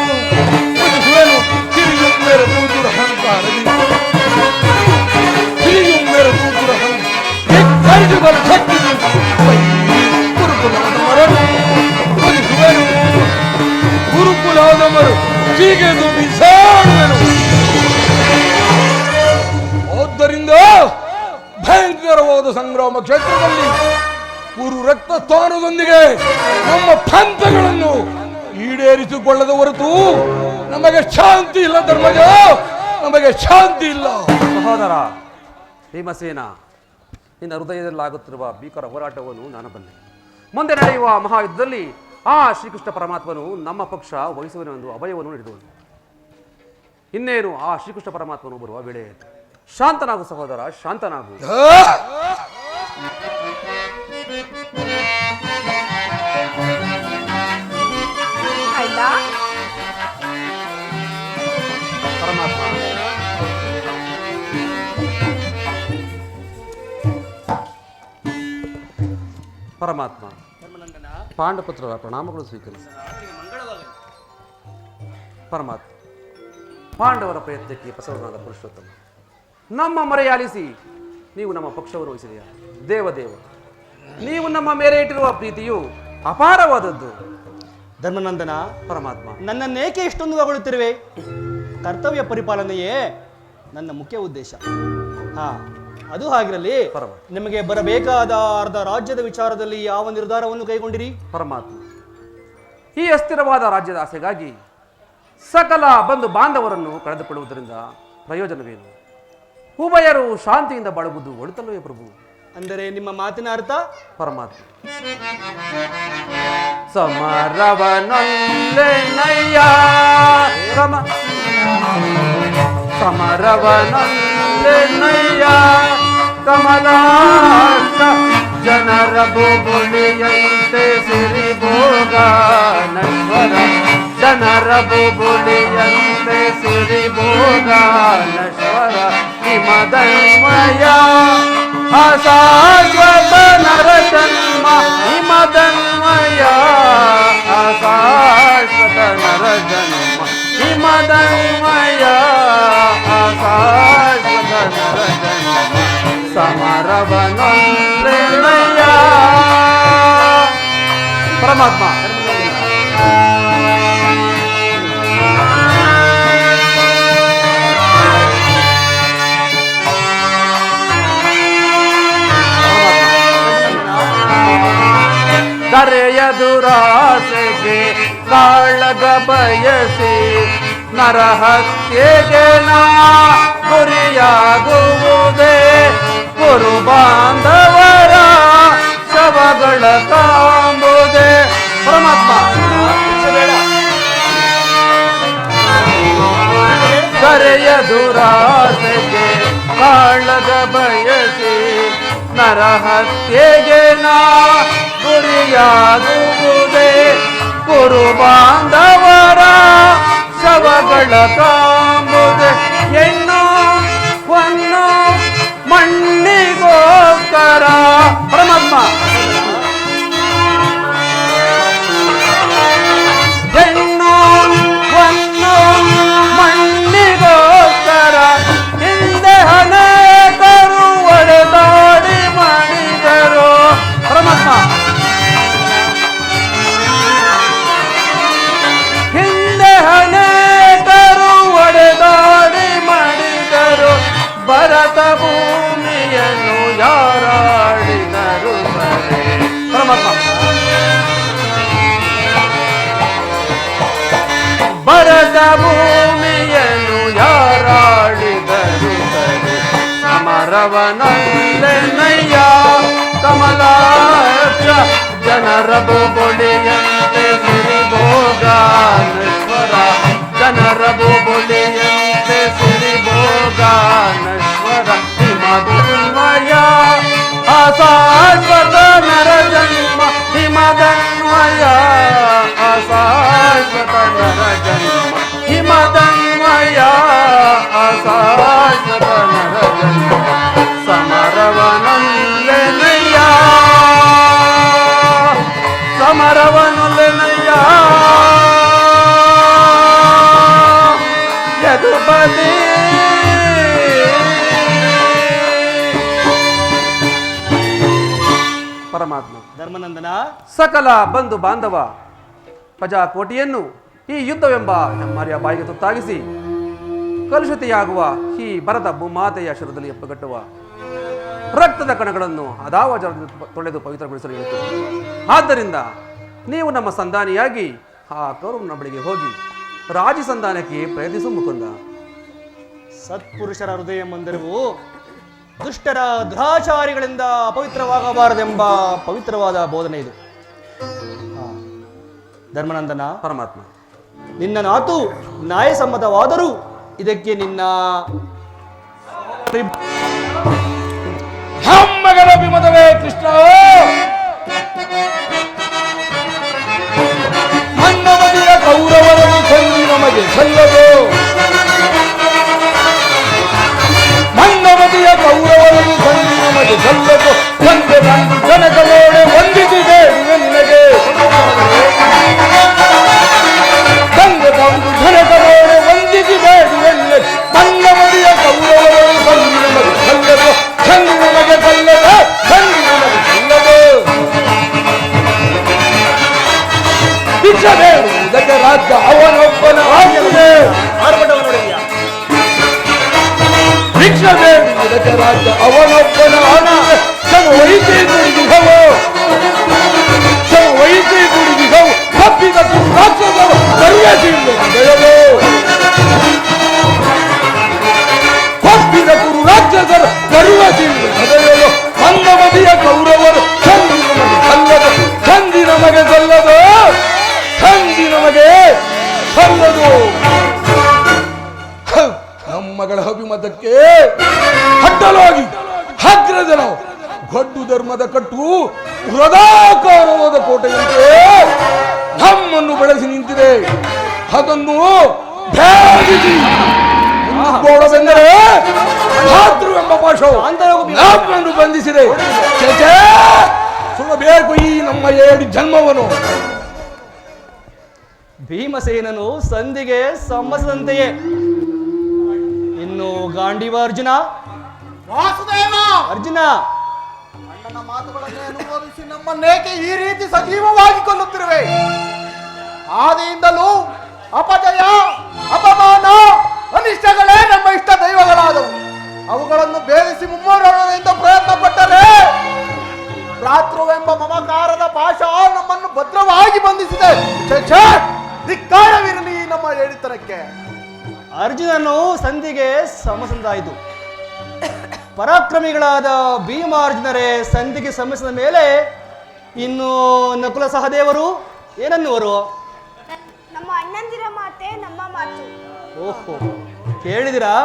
ವಧಿಸುವನು. ಕಿರಿಯುಮ್ಮೆರ ದೂದುರ ಅಹಂಕಾರದಿ, ಕಿರಿಯುಮ್ಮೆರ ದೂದುರ ಅಹಂಕಾರ ಶಕ್ತಿ. ಗುರುಕುಲದ ಮರನು ವಧಿಸುವನು. ಗುರುಕುಲದ ಮರು ಹೀಗೆದು ಬಿಸಾಡುವೆನು. ಆದ್ದರಿಂದ ಭಯಂಕರವಾದ ಸಂಗ್ರಾಮ ಕ್ಷೇತ್ರದಲ್ಲಿ ಕುರು ರಕ್ತಸ್ಥಾನದೊಂದಿಗೆ ನಮ್ಮ ಪಂಥಗಳನ್ನು ಈಡೇರಿಸಿಕೊಳ್ಳದ ಹೊರತು ನಮಗೆ ಶಾಂತಿ ಇಲ್ಲ. ಧರ್ಮಜ, ನಮಗೆ ಶಾಂತಿ ಇಲ್ಲ. ಸಹೋದರ ಭೀಮಸೇನ, ನಿನ್ನ ಹೃದಯದಲ್ಲಾಗುತ್ತಿರುವ ಭೀಕರ ಹೋರಾಟವನ್ನು ನಾನು ಬಲ್ಲೆ. ಮುಂದೆ ನಡೆಯುವ ಮಹಾಯುದ್ಧದಲ್ಲಿ ಆ ಶ್ರೀಕೃಷ್ಣ ಪರಮಾತ್ಮನು ನಮ್ಮ ಪಕ್ಷ ವಹಿಸುವನೆಂದು ಅಭಯವನ್ನು ನೀಡಿದವನು. ಇನ್ನೇನು ಆ ಶ್ರೀಕೃಷ್ಣ ಪರಮಾತ್ಮನು ಬರುವ ವೇಳೆ. ಶಾಂತನಾಗು ಸಹೋದರ, ಶಾಂತನಾಗು. ಪರಮಾತ್ಮ ಪರಮಾತ್ಮ ಪಾಂಡಪುತ್ರರ ಪ್ರಣಾಮಗಳು ಸ್ವೀಕರಿಸಿ. ಪರಮಾತ್ಮ, ಪಾಂಡವರ ಪ್ರಯತ್ನಕ್ಕೆ ಪ್ರಸವನಾದ ಪುರುಷೋತ್ತಮ, ನಮ್ಮ ಮೊರೆಯಾಲಿಸಿ ನೀವು ನಮ್ಮ ಪಕ್ಷವನ್ನು ವಹಿಸಿದೆಯಾ? ದೇವದೇವ, ನೀವು ನಮ್ಮ ಮೇಲೆ ಇಟ್ಟಿರುವ ಪ್ರೀತಿಯು ಅಪಾರವಾದದ್ದು. ಧರ್ಮನಂದನ, ಪರಮಾತ್ಮ, ನನ್ನನ್ನೇಕೆ ಇಷ್ಟೊಂದು ಹೊಗಳುತ್ತಿರುವೆ? ಕರ್ತವ್ಯ ಪರಿಪಾಲನೆಯೇ ನನ್ನ ಮುಖ್ಯ ಉದ್ದೇಶ. ಅದು ಹಾಗಿರಲಿ, ನಿಮಗೆ ಬರಬೇಕಾದ ಅರ್ಧ ರಾಜ್ಯದ ವಿಚಾರದಲ್ಲಿ ಯಾವ ನಿರ್ಧಾರವನ್ನು ಕೈಗೊಂಡಿರಿ? ಪರಮಾತ್ಮ, ಈ ಅಸ್ಥಿರವಾದ ರಾಜ್ಯದ ಆಸೆಗಾಗಿ ಸಕಲ ಬಂಧು ಬಾಂಧವರನ್ನು ಕಳೆದುಕೊಳ್ಳುವುದರಿಂದ ಪ್ರಯೋಜನವೇನು? ಉಭಯರು ಶಾಂತಿಯಿಂದ ಬಾಳುವುದು ಒಳಿತಲ್ಲವೇ ಪ್ರಭು? ಅಂದರೆ ನಿಮ್ಮ ಮಾತಿನ ಅರ್ಥ? ಪರಮಾತ್ಮ, ಸಮರವನೊಲ್ಲೆನಯ್ಯ ಸಮರವನೊಲ್ಲೆನಯ್ಯ ಕಮಲಾಕ್ಷ ಜನರ ಬುಬುಳಿಯಂತೆ ಸಿರಿ ಭೋಗ ನಶ್ವರ, ಜನರ ಬುಬುಳಿಯಂತೆ ಸಿರಿ ಭೋಗ ನಶ್ವರ. ಹಿಮದನ್ಮಯ ಅಶಾಶ್ವತ ನರ ಜನ್ಮ, ಹಿಮದನ್ಮಯ ಅಶಾಶ್ವತ ನರ ಜನ್ಮ, ಹಿಮ ಹಿಮದನ್ವಯ ಶಾಶ್ವತ ನರಜನ್ಮ ಸಮರವನೊಲ್ಲೆನಯ್ಯ. ಪರಮಾತ್ಮ ಧರೆಯ ದುರಾಸೆಗೆ ಕಾಳಗ ಬಯಸಿ ನರಹತ್ಯೆಗೆ ನಾ ಗುರಿಯಾಗುವುದೇ ಗುರು ಬಾಂಧವರ ಶವಗಳ ಕಾಂಬುದೇ. ಪರಮಾತ್ಮ ಧರೆಯ ದುರಾಸೆಗೆ ಕಾಳಗ ಬಯಸಿ ನರಹತ್ಯೆಗೆ ನಾ ಗುರಿಯಾಗುವುದೇ ಗುರು ಬಾಂಧವರ ಶವಗಳ ಕಾಂಬುದೆ. ಹೆಣ್ಣು ಹೊನ್ನು ಮಣ್ಣಿಗೋಸ್ಕರ. ಪರಮಾತ್ಮ ಹೆಣ್ಣು ಹೊನ್ನು ಮಣ್ಣಿಗೋಸ್ಕರ ಹಿಂದೆ ಅನೇಕರು ಒಡೆದಾಡಿ ಮಾಡಿದರು. ಪರಮಾತ್ಮ ಹಿಂದೆ ಅನೇಕರು ಒಡೆದಾಡಿ ಮಾಡಿದರು. ಭರತ ಭೂಮಿಯನ್ನು ಯಾರಾಡಿದರು ಸರಿ. ಪರಮಾತ್ಮ ಭರತ ಭೂಮಿಯನ್ನು ಯಾರಾಡಿದರು ಸರಿ. ಸಮರವನಲ್ಲೆನಯ್ಯ ಕಮಲಾಕ್ಷ ಜನರ ಬೊಳಿಯಂತೆ ಸಿರಿಭೋಗಾನಶ್ವರ. ಜನರ ಬೊಳಿಯಂತೆ ಸಿರಿಭೋಗಾನಶ್ವರ. ಹಿಮದನ್ವಯ ಅಶಾಶ್ವತ ನರ ಜನ್ಮ. ಹಿಮದನ್ವಯ ಅಶಾಶ್ವತ ನರ ಜನ್ಮ. ಹಿಮದನ್ವಯ ಅಶಾಶ್ವತ ನರ ಜನ್ಮ ಸಮರವನಲ್ಲೆನಯ್ಯ. ಸಮರವನಲ್ಲೆನಯ್ಯ ಯದುಪತಿ. ಪರಮಾತ್ಮ ಧರ್ಮನಂದನ, ಸಕಲ ಬಂಧು ಬಾಂಧವ ಪ್ರಜಾಕೋಟಿಯನ್ನು ಈ ಯುದ್ಧವೆಂಬ ಹೆಮ್ಮಾರಿಯ ಬಾಯಿಗೆ ತುತ್ತಾಗಿಸಿ ಕಲುಷಿತೆಯಾಗುವ ಈ ಭರತ ಭೂಮಾತೆಯ ಶಿರದಲ್ಲಿ ಎಪ್ಪಗಟ್ಟುವ ರಕ್ತದ ಕಣಗಳನ್ನು ಅದಾವ ಜಲದಿಂದ ತೊಳೆದು ಪವಿತ್ರಗೊಳಿಸಲು ಹೇಳುತ್ತದೆ. ಆದ್ದರಿಂದ ನೀವು ನಮ್ಮ ಸಂಧಾನಿಯಾಗಿ ಆ ಕೌರವನ ಬಳಿಗೆ ಹೋಗಿ ರಾಜಿ ಸಂಧಾನಕ್ಕೆ ಪ್ರಯತ್ನಿಸು ಮುಕುಂದ. ಸತ್ಪುರುಷರ ಹೃದಯ ಮಂದಿರವು ದುಷ್ಟರ ದುರಾಚಾರಿಗಳಿಂದ ಅಪವಿತ್ರವಾಗಬಾರದೆಂಬ ಪವಿತ್ರವಾದ ಬೋಧನೆ ಇದು. ಧರ್ಮನಂದನ, ಪರಮಾತ್ಮ ನಿನ್ನ ಮಾತು ನ್ಯಾಯಸಮ್ಮತವಾದರೂ ಇದಕ್ಕೆ ನಿನ್ನ ಮಗನ ವಿಮದವೇ ಕೃಷ್ಣ. ಮನ್ನಮದಿಯ ಕೌರವರನ್ನು ತಂಗಿ ನಮಗೆ ಸಲ್ಲದು. ಮನ್ನಮದಿಯ ಕೌರವರನ್ನು ತಂಗಿ ನಮಗೆ ಸಲ್ಲದು. ಒಂದೇ ಬಂದು ಜನಗಳೋಡೆ ವಂದಿಸಿದೆ ನಿನಗೆ. ತಂದೆ ಬಂದು ಜನಗಳೋಡೆ ವಂದಿಸಿದೆ ನಿನಗೆ. ಮನ್ನಮದಿಯ ಕೌರವರನ್ನು ತಂಗಿ ನಮಗೆ ಸಲ್ಲದು. ತಂಗಿ ನಮಗೆ ಸಲ್ಲದು. ತಂಗಿ ನಮಗೆ ಸಲ್ಲದು. ಭಿಕ್ಷಬೇಡುವುದಕ್ಕೆ ರಾಜ್ಯ ಅವನೊಬ್ಬನ ಆಗಿದೆ. ಭಿಕ್ಷೆ ಬೇಡುವುದಕ್ಕೆ ರಾಜ್ಯ ಅವನೊಬ್ಬನ ಆಗಿದೆ. ವಹಿಸಿ ಗುಡಿಗಿಹವು ವಹಿಸಿ ಗುಡಿಗಿಹವು ತಪ್ಪಿದ ರಾಕ್ಷಸರು ಕರುವೆಸಿಲ್ಲ ಹೃದಯವು. ತಪ್ಪಿದ ಕುರು ರಾಕ್ಷಸರು ಕರುವೆಸಿಲ್ಲ ಹೃದಯವು. ಮಂದಮದಿಯ ಕೌರವರು ಚಂದಿ ನಮಗೆ ಸಲ್ಲದು. ಚಂದಿ ನಮಗೆ ಸಲ್ಲದು. ಚಂದಿ ನಮಗೆ ಸಲ್ಲದು. ನಮ್ಮಗಳ ಅಭಿಮತಕ್ಕೆ ಅಡ್ಡಲಾಗಿ ಅಗ್ರಜನ ಗಡ್ಡು ಧರ್ಮದ ಕಟ್ಟು ಹೃದಯಾಕಾರವಾದ ಕೋಟೆಯಂತೆ ನಮ್ಮನ್ನು ಬೆಳೆಸಿ ನಿಂತಿದೆ. ಅದನ್ನು ಭೇದಿಸಿ ಗೋಡವೆಂದರೆ ಮಾತೃ ಎಂಬ ಪಾಶವು ನಮ್ಮನ್ನು ಬಂಧಿಸಿದೆ. ಸುಡಬೇಕು ಈ ನಮ್ಮ 7 ಜನ್ಮವನ್ನು. ಭೀಮಸೇನನು ಸಂಧಿಗೆ ಸಮ್ಮತಿಸಿದಂತೆಯೇ. ಇನ್ನು ಗಾಂಡೀವ ಅರ್ಜುನ ಅರ್ಜುನ ಅಣ್ಣನ ಮಾತುಗಳನ್ನೇ ಅನುಮೋದಿಸಿ ನಮ್ಮನ್ನೇಕೆ ಈ ರೀತಿ ಸಜೀವವಾಗಿ ಕೊಲ್ಲುತ್ತಿರುವೆ? ಆದಿಯಿಂದಲೂ ಅಪಜಯ, ಅಪಮಾನ, ಅನಿಷ್ಟಗಳೇ ನಮ್ಮ ಇಷ್ಟ ದೈವಗಳಾದವು. ಅವುಗಳನ್ನು ಭೇದಿಸಿ ಮುಮ್ಮರಣದಿಂದ ಪ್ರಯತ್ನ ಪಟ್ಟರೆ ಭ್ರಾತೃವೆಂಬ ಮಮಕಾರದ ಪಾಶ ನಮ್ಮನ್ನು ಭದ್ರವಾಗಿ ಬಂಧಿಸಿದೆ. ಧಿಕ್ಕಾರವಿರಲಿ ನಮ್ಮ ಹೇಳಿತನಕ್ಕೆ. ಅರ್ಜುನನು ಸಂಧಿಗೆ ಸಮ್ಮತಿಸಿದಾಯಿತು. ಪರಾಕ್ರಮಿಗಳಾದ ಭೀಮಾರ್ಜುನರೇ ಸಂಧಿಗೆ ಸಮ್ಮತಿಸಿದ ಮೇಲೆ ಇನ್ನು ನಕುಲ ಸಹದೇವರು ಏನನ್ನುವರು? ನಮ್ಮ ಅಣ್ಣಂದಿರ ಮಾತೆ ನಮ್ಮ ಮಾತು. ಓಹೋ, ಕೇಳಿದಿರಾ?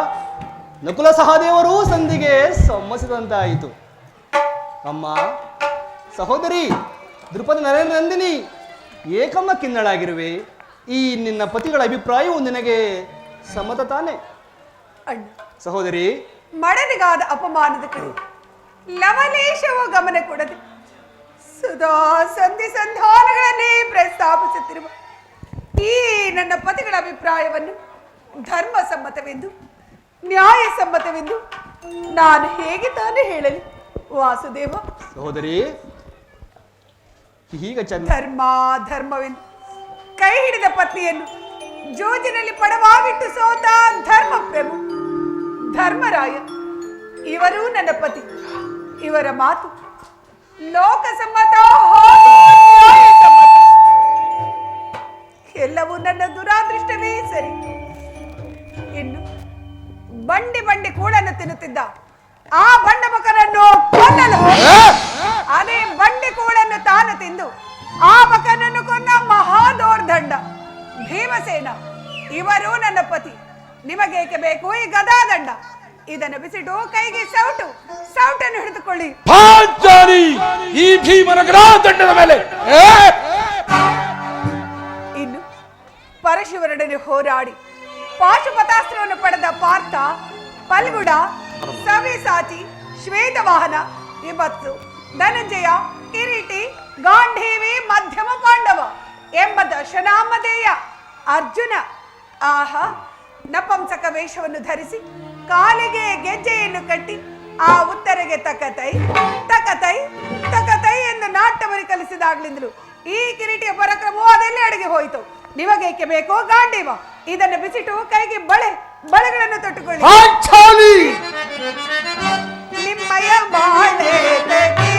ನಕುಲ ಸಹದೇವರು ಸಂಧಿಗೆ ಸಮ್ಮತಿಸಿದಂತಾಯಿತು. ಅಮ್ಮ, ಸಹೋದರಿ ದ್ರುಪದ ನರೇಂದ್ರನಂದಿನಿ, ಏಕಮ್ಮ ಕಿನ್ನಳಾಗಿರುವೆ. ಈ ನಿನ್ನ ಪತಿಗಳ ಅಭಿಪ್ರಾಯವು ನಿನಗೆ ಸಮ್ಮತ ತಾನೆ? ಅಣ್ಣ, ಸಹೋದರಿ, ಮಡದಿಗಾದ ಅಪಮಾನದ ಕಡೆ ಲವಲೇಶವೂ ಗಮನ ಕೊಡದೆ ಸುಧಾ ಸಂಧಿ ಸಂಧಾನಗಳನ್ನೇ ಪ್ರಸ್ತಾಪಿಸುತ್ತಿರುವ ಈ ನನ್ನ ಪತಿಗಳ ಅಭಿಪ್ರಾಯವನ್ನು ಧರ್ಮ ಸಮ್ಮತವೆಂದು ನ್ಯಾಯಸಮ್ಮತವೆಂದು ನಾನು ಹೇಗೆ ತಾನೇ ಹೇಳಲಿ ವಾಸುದೇವ? ಸಹೋದರಿ, ಈಗ ಧರ್ಮವೆಂದು ಕೈ ಹಿಡಿದ ಪತ್ನಿಯನ್ನು ಜೋಜಿನಲ್ಲಿ ಪಡವಾಗಿಟ್ಟು ಸೋತ ಧರ್ಮ ಪ್ರೇಮ ಧರ್ಮರಾಯ ಇವರು ನನ್ನ ಪತಿ. ಇವರ ಮಾತು ಲೋಕಸಮ್ಮತ ಹಾಗೂ ನ್ಯಾಯಸಮ್ಮತ. ಎಲ್ಲವೂ ನನ್ನ ದುರಾದೃಷ್ಟವೇ ಸರಿ. ಇನ್ನು ಬಂಡಿ ಕೂಡನ್ನು ತಿನ್ನುತ್ತಿದ್ದ ಆ ಬಂಡ ಮಕನನ್ನು ಕೊಲ್ಲಲು ಅದೇ ಬಂಡಿ ಕೂಡನ್ನು ತಾನು ತಿಂದು ಆ ಮಕನನ್ನು ಕೊಂದ ಮಹಾದೋರ್ದಂಡ ಭೀಮಸೇನ ಇವರು ನನ್ನ ಪತಿ. ನಿಮಗೇಕೆ ಬೇಕು ಈ ಗದಾದಂಡ? ಇದನ್ನು ಬಿಸಿಟು ಕೈಗೆ ಸೌಟನ್ನು ಹಿಡಿದುಕೊಳ್ಳಿ. ಈ ಭೀಮನ ಗದಾದಂಡದ ಮೇಲೆ ಇನ್ನು ಪರಶಿವರೊಡನೆ ಹೋರಾಡಿ ಪಾಶುಪತಾಸ್ತ್ರವನ್ನು ಪಡೆದ ಪಾರ್ಥ, ಪಲ್ಗುಡ, ಸವ್ಯಸಾಚಿ, ಶ್ವೇತವಾಹನ, ವಿಭತ್ಸು, ಧನಂಜಯ, ಕಿರೀಟಿ, ಗಾಂಧೀವಿ, ಮಧ್ಯಮ ಪಾಂಡವ ಎಂಬ ದಶನಾಮಧೇಯ ಅರ್ಜುನ ಆಹಾ ನಪಂಸಕ ವೇಷವನ್ನು ಧರಿಸಿ ಕಾಲಿಗೆ ಗೆಜ್ಜೆಯನ್ನು ಕಟ್ಟಿ ಆ ಉತ್ತರೆಗೆ ತಕತೈ ತಕತೈ ತಕತೈ ಎಂದು ನಾಟ್ಯವನ್ನು ಕಲಿಸಿದಾಗ್ಲಿಂದಲೂ ಈ ಕಿರೀಟಿಯ ಪರಾಕ್ರಮವು ಅದೆಲ್ಲೇ ಅಡಿಗೆ ಹೋಯಿತು. ನಿಮಗೇಕೆ ಬೇಕೋ ಗಾಂಡೀವ? ಇದನ್ನು ಬಿಸಿಟು ಕೈಗೆ ಬಳೆಗಳನ್ನು ತೊಟ್ಟುಕೊಳ್ಳಿ. ನಿಮ್ಮಯ ಬಾಳೆ ತೆಗಿ,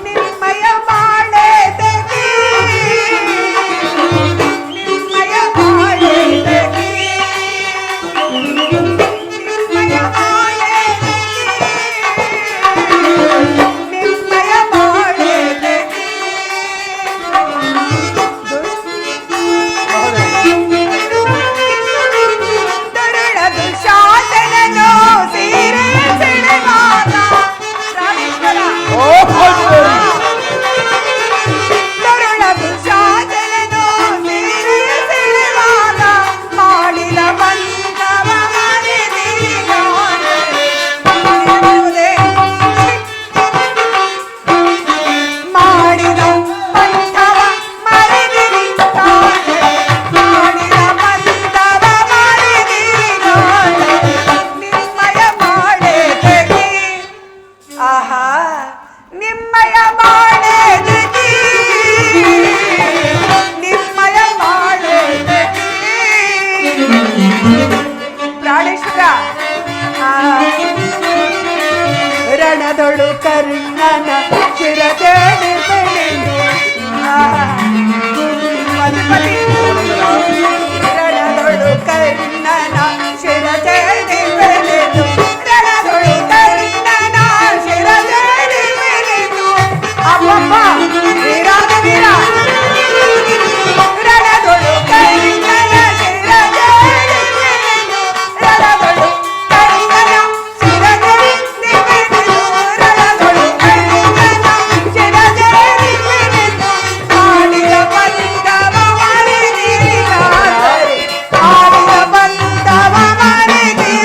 ನಿಮ್ಮಯ ಬಾಳೆ ತೆಗಿ, ನಿಮ್ಮಯ ಬಾಳೆ ತೆಗಿ, ನಿಮ್ಮಯ ಬಾಳೆ ತೆಗಿ, ನಿಮ್ಮಯ ಬಾಳೆ ತೆಗಿ. ತರುಣ ದುಶಾಸನನು ಸೀರೆ ಸೆಳೆವಾಗ ರಾಮೇಶ್ವರ ತರುಣ ದುಶಾಸನನು ಸೀರೆ ಸೆಳೆವಾಗ ಮಾಡಿದ ಬಂಧವ ಮರೆದಿದ್ದಾನೆ. ಮಾಡಿದ ಬಂಧವ ಮರೆದಿದ್ದಾನೆ. ಮಾಡಿದ ಬಂಧವ ಮರೆದಿದ್ದಾನೆ. ನಿಮ್ಮಯ ಬಾಳೆ ತೆಗಿ, ಆಹಾ ನಿಮ್ಮಯ ಬಾಳೆ ತೆಗಿ, ನಿಮ್ಮಯ ಬಾಳೆ ತೆಗಿ. ಪ್ರಾಣೇಶ್ವರ ರಣದೊಳು ಕರ್ಣನ ಶಿರದೇಡಿ ಬೆಳೆದು ಮಧುಪತಿ ರಣದೊಳು ಕರ್ಣನ ಶಿರದೇಡಿ ಬೆಳೆದು ರಣದೊಳು ಕರ್ಣನ ಶಿರದೇಡಿ ಬೆಳೆದು ಅಪ್ಪಪ್ಪ ವೀರಾದ ವೀರ ರಣದೊಳು ಕರ್ಣನ ಶಿರದೇಡಿ ಬೆಳೆದು ರಣದೊಳು ಕರ್ಣನ ಶಿರದೇಡಿ ಬೆಳೆದು ರಣದೊಳು ಕರ್ಣನ ಶಿರದೇಡಿ ಬೆಳೆದು ಮಾಡಿದ ಬಂಧವ ಮರೆದಿದ್ದಾನೆ. ಮಾಡಿದ ಬಂಧವ ಮರೆದಿದ್ದಾನೆ.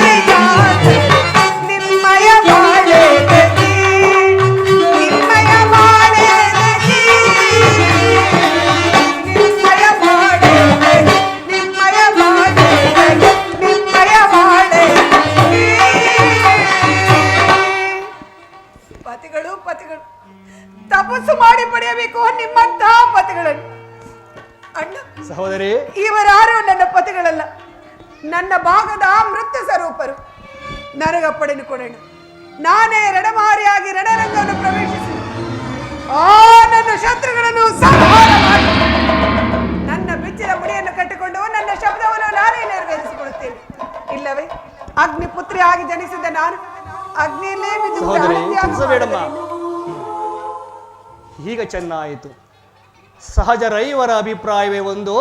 ನಿಮ್ಮಂತಹ ಪತಿಗಳನ್ನು. ಅಣ್ಣ, ಸಹೋದರಿ, ಇವರಾರು ನನ್ನ ಪತಿಗಳಲ್ಲ, ನನ್ನ ಭಾಗದ ಮೃತ್ಯು ಸ್ವರೂಪರು. ನನಗಪ್ಪಡೆನು ಕೊಡೋಣ. ನಾನೇ ರಣಮಾರಿಯಾಗಿ ರಣರಂಗವನ್ನು ಪ್ರವೇಶಿಸಿ ನನ್ನ ಶತ್ರುಗಳನ್ನು ಸಂಹಾರ ಮಾಡಿ ನನ್ನ ಬಿಚ್ಚಿದ ಮುಡಿಯನ್ನು ಕಟ್ಟಿಕೊಂಡು ನನ್ನ ಶಬ್ದವನ್ನು ನಾನೇ ನೆರವೇರಿಸಿಕೊಳ್ಳುತ್ತೇನೆ. ಇಲ್ಲವೇ ಅಗ್ನಿಪುತ್ರಿಯಾಗಿ ಜನಿಸಿದ ನಾನು ಅಗ್ನಿಯಲ್ಲೇ ಬಿದ್ದು ಬೇಡಮ್ಮ. ಈಗ ಚೆನ್ನಾಯಿತು. ಸಹಜ ರೈವರ ಅಭಿಪ್ರಾಯವೇ ಒಂದು,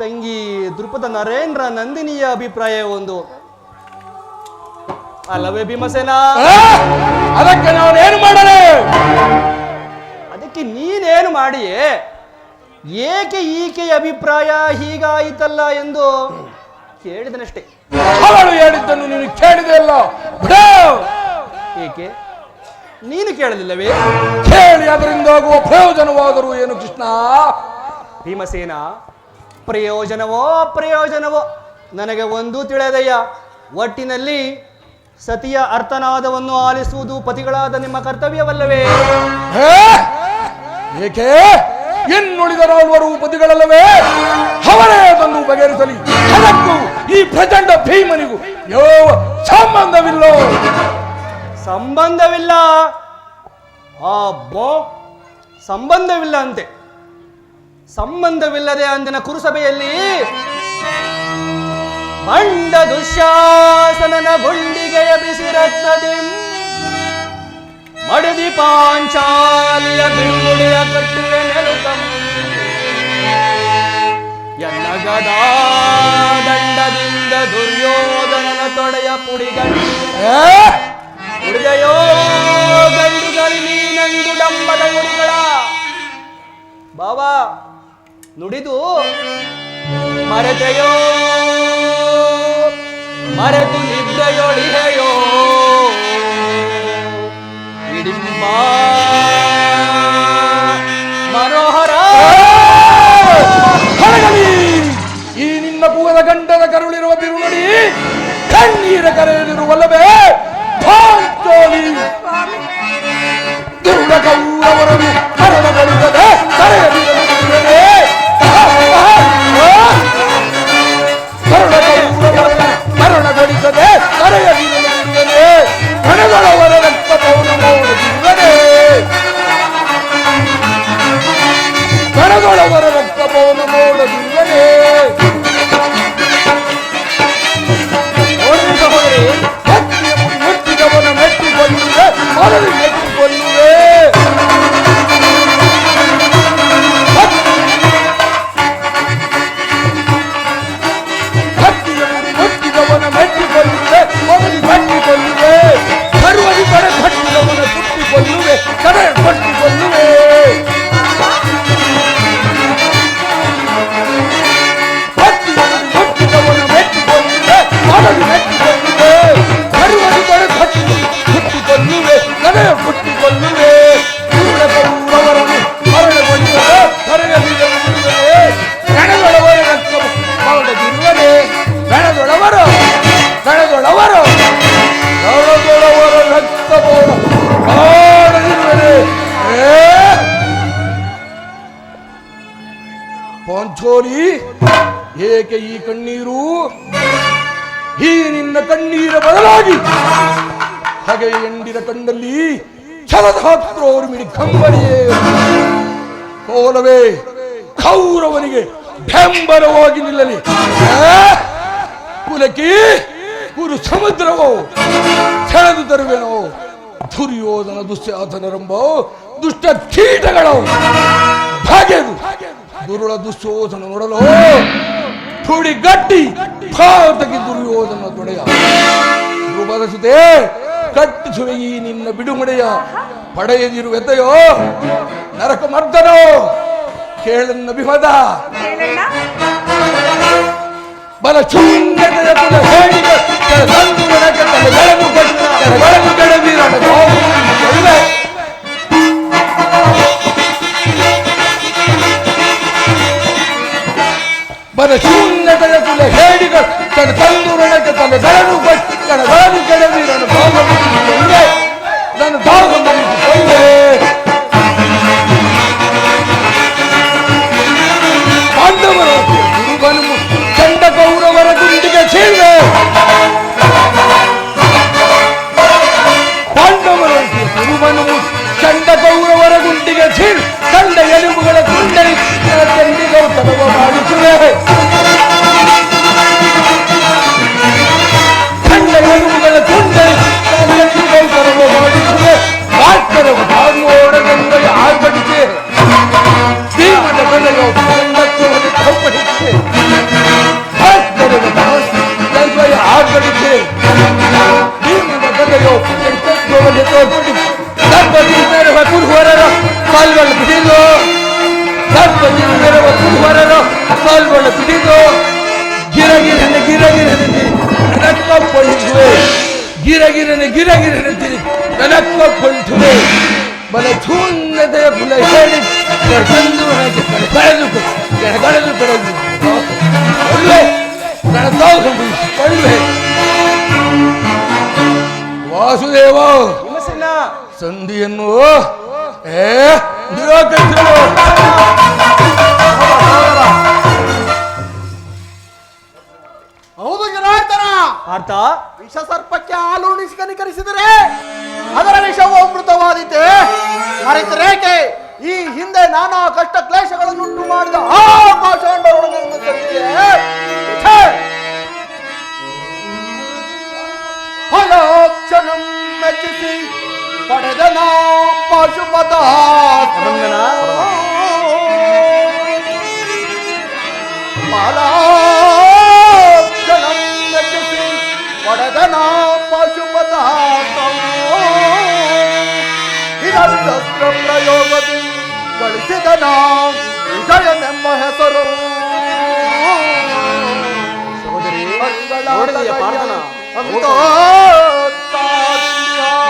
ತಂಗಿ ದೃಪದ ನರೇಂದ್ರ ನಂದಿನಿಯ ಅಭಿಪ್ರಾಯ ಒಂದು, ಅಲ್ಲವೇ ಭೀಮಸೇನ? ಅದಕ್ಕೆ ನಾನೇನು ಮಾಡಲೇ? ಅದಕ್ಕೆ ನೀನೇನು ಮಾಡಿಯೇ? ಏಕೆ ಈಕೆಯ ಅಭಿಪ್ರಾಯ ಹೀಗಾಯಿತಲ್ಲ ಎಂದು ಕೇಳಿದನಷ್ಟೇ. ಅವಳು ಹೇಳಿದ್ದನ್ನು ನೀನು ಕೇಳಿದೆ ಅಲ್ಲ? ಏಕೆ ನೀನು ಕೇಳಲಿಲ್ಲವೇ? ಕೇಳಿ ಅದರಿಂದ ಆಗುವ ಪ್ರಯೋಜನವಾದರೂ ಏನು ಕೃಷ್ಣ? ಭೀಮಸೇನ, ಪ್ರಯೋಜನವೋ ಅಪ್ರಯೋಜನವೋ ನನಗೆ ಒಂದು ತಿಳಿದಯ್ಯ. ಒಟ್ಟಿನಲ್ಲಿ ಸತಿಯ ಅರ್ಥನಾದವನ್ನು ಆಲಿಸುವುದು ಪತಿಗಳಾದ ನಿಮ್ಮ ಕರ್ತವ್ಯವಲ್ಲವೇ? ಏಕೆ ಇನ್ನುಳಿದ ನಾಲ್ವರು ಪತಿಗಳಲ್ಲವೇ? ಅವರೇ ಅದನ್ನು ಬಗೆಹರಿಸಲಿ. ಅದಕ್ಕೂ ಈ ಪ್ರಚಂಡ ಭೀಮನಿಗೂ ಯಾವ ಸಂಬಂಧವಿಲ್ಲ. ಸಂಬಂಧವಿಲ್ಲ? ಅಬ್ಬೋ, ಸಂಬಂಧವಿಲ್ಲ ಅಂತೆ. ಸಂಬಂಧವಿಲ್ಲದೆ ಅಂದಿನ ಕುರುಸಭೆಯಲ್ಲಿ ಬಂಡ ದುಶ್ಯಾಸನನ ಗುಂಡಿಗೆಯ ಬಿಸಿ ರಕ್ತದಿ ಮಡದಿ ಪಾಂಚಾಲಿಯ ಬಿಡುಗುಡಿಯ ಕಟ್ಟಿಗೆ ನೆಲುತಂ ಎನ್ನ ಗದಾ ದಂಡದಿಂದ ದುರ್ಯೋಧನನ ತೊಡೆಯ ಪುಡಿಗಂಡಿ ಉಳಿದೆಯೋ ಗಂಡುಗಲಿ ನೀನಂದು ಡಂಬದ ಗುಡಿಗಳ ಬಾವಾ ನುಡಿದು ಮರೆತೆಯೋ ಮರೆತು ನಿದ್ದೆಯೊಳಿಹೆಯೋ ಇಡಿಂಬ ಮನೋಹರ ಈ ನಿನ್ನ ಕೂಗದ ಗಂಡದ ಕರುಳಿರುವ ತಿರುಗಡಿ ಕಣ್ಣೀರ ಕರೆಯಲಿರುವಲ್ಲವೇ ಪಾಂಚಾಲಿ? ದುರುಳ ಕೌರವರನ್ನು ಕರಡಗೊಳಿಸದೆ ಕರೆಯಲಿರುವುದೇ ಮರಣಗೊಳಿಸದೆ ಕರೆಯಲಿರುವುದೇ ಹಣಗಳವರ ರಕ್ತವನ್ನು ನೋಡುತ್ತಿರುವನೇ ಕಣಗಳವರ ರಕ್ತವನ್ನು ನೋಡುತ್ತಿರುವನೇ ಮೆಟ್ಟಿದವನ ಮೆಟ್ಟಿಕೊಳ್ಳುವೆ ಮೊದಲು ಮೆಟ್ಟಿಕೊಳ್ಳುವೆ ಮೆಟ್ಟಿದವನ ಮೆಟ್ಟಿಕೊಳ್ಳುವೆ ಮೊದಲು ಮೆಟ್ಟಿಕೊಳ್ಳುವೆ ಸರ್ವದಿ ಕಡೆ ಕಟ್ಟಿದವನ ಸುಟ್ಟಿಕೊಳ್ಳುವೆ ಕಡೆ ಕಟ್ಟಿಕೊಳ್ಳುವೆ ಮೆಟ್ಟಿದವನ ಮೆಟ್ಟಿಕೊಳ್ಳುವೆ ಮೊದಲು ಮೆಟ್ಟಿಕೊಳ್ಳುವೆ ಸರ್ವದಿ ಕಡೆ ಕಟ್ಟಿಕೊಳ್ಳುವೆ ಕಡೆ ಕಟ್ಟಿಕೊಳ್ಳುವೆ ಕೌರವರನ್ನು ಮರಣಗೊಳಿಸದೆ ಕರೆಯಲಿರುವುದೇ ಗಣಗಳವರ ರಕ್ತ ಮಾಡದಿರುವನೇ ಗಣದೊಳವರು ಗಣದೊಳವರು ಗಣದೊಳವರ ರಕ್ತವನ್ನು ಮಾಡದಿರುವನೇ ಪಾಂಚೋಲಿ ಏಕೆ ಈ ಕಣ್ಣೀರು? ಈ ನಿನ್ನ ಕಣ್ಣೀರ ಬದಲಾಗಿ ಹಾಗೆ ಎಂಡಿನ ಕಣ್ಣಲ್ಲಿ ಛಲದ ಹತ್ರೋರು ಮಿಡಿ ಕಂಬಳಿಯೇ ಕೋಲವೇ ಕೌರವನಿಗೆ ಬೆಂಬಲವಾಗಿ ನಿಲ್ಲಲಿ. ಕುಲಕಿ ಕುರು ಸಮುದ್ರವೋ ಸೆಳೆದು ತರುವೆನೋ ದುರ್ಯೋಧನ ದುಶ್ಯಾಸನರೆಂಬ ದುಷ್ಟ ಕೀಟಗಳು ಬಗೆದು ದುರುಳ ದುಶ್ಯೋಧನ ನೋಡಲು ತುಡಿ ಗಟ್ಟಿ ಭಾರತಕ್ಕೆ ದುರ್ಯೋಧನ ತೊಡೆಯ ಧ್ರುವದಸುತ್ತೆ ಕಟ್ಟಿಸುವೆ ಈ ನಿನ್ನ ಬಿಡುಗಡೆಯ ಪಡೆಯದಿರುವೆತೆಯೋ ನರಕ ಮರ್ದನೋ ಕೇಳನ್ನ ಬಿಹದ ಬಲ ಚುಂಗದ ಕುಲ ಹೇಳಿಗೆ ತಂದು ನನಗೆ ತಲೆಗಳನ್ನು ಕೊಟ್ಟು ತಲೆಗಳನ್ನು ಕೆಡವೀರನ ಬಲ ಶೂನ್ಯತೆಯ ಕುಲ ಹೇಳಿಗಳು ತನ್ನ ತಂದು ನನಗೆ ತಲೆಗಳನ್ನು ಕೊಟ್ಟು ತಲೆಗಳನ್ನು ಕೆಡವೀರನು ಭಾಗವಹಿಸಿಕೊಂಡೆ ನಾನು ಭಾಗವಹಿಸಿಕೊಂಡೆ ಗಿರಗಿರನೆ ಗಿರಗಿರನೆ ತಿರುಗಿ ಬೆಳಕೊಂಡುವೆ ಬಲ ಶೂನ್ಯತೆಯ ಕುಲ ಹೇಳಿ ಕಳೆದು ಕಳೆದು ಕಳೆದು ಕಳೆದುಕೊಳ್ಳುವೆ ವಾಸುದೇವ ಭೀಮಸೇನ ಸಂಧಿಯನ್ನು ನಿರಾಕರಿಸಲು ಹೌದು ಜನಾರ್ದನ. ಪಾರ್ಥ ವಿಷ ಸರ್ಪಕ್ಕೆ ಹಾಲು ಉಣಿಸಿ ಕನಿಕರಿಸಿದರೆ ಅದರ ವಿಷವು ಅಮೃತವಾದೀತೆ. ಮರೆತರೇಕೆ ಈ ಹಿಂದೆ ನಾನಾ ಕಷ್ಟ ಕ್ಲೇಶಗಳನ್ನುಂಟು ಮಾಡಿದ ಆ ಪಾಷಾಂಡರೊಡನೆ ತಂದೆಯೇ. ಫಲೋಕ್ಷಣಂ ಮೆಚ್ಚಿಸಿ ಪಡೆದ ನಾ ಪಾಶುಪತ ಫಲೋಕ್ಷಣಂ ಮೆಚ್ಚಿಸಿ ಪಡೆದ ನಾ ಪಾಶುಪತ ಇದಸ್ತ್ರ ಪ್ರಯೋಗದಿ ಗಳಿಸಿದ ನಾ ವಿಜಯನೆಂಬ ಹೆಸರು. ನೋಡಿದೆಯಾ ಪಾರ್ಥನ?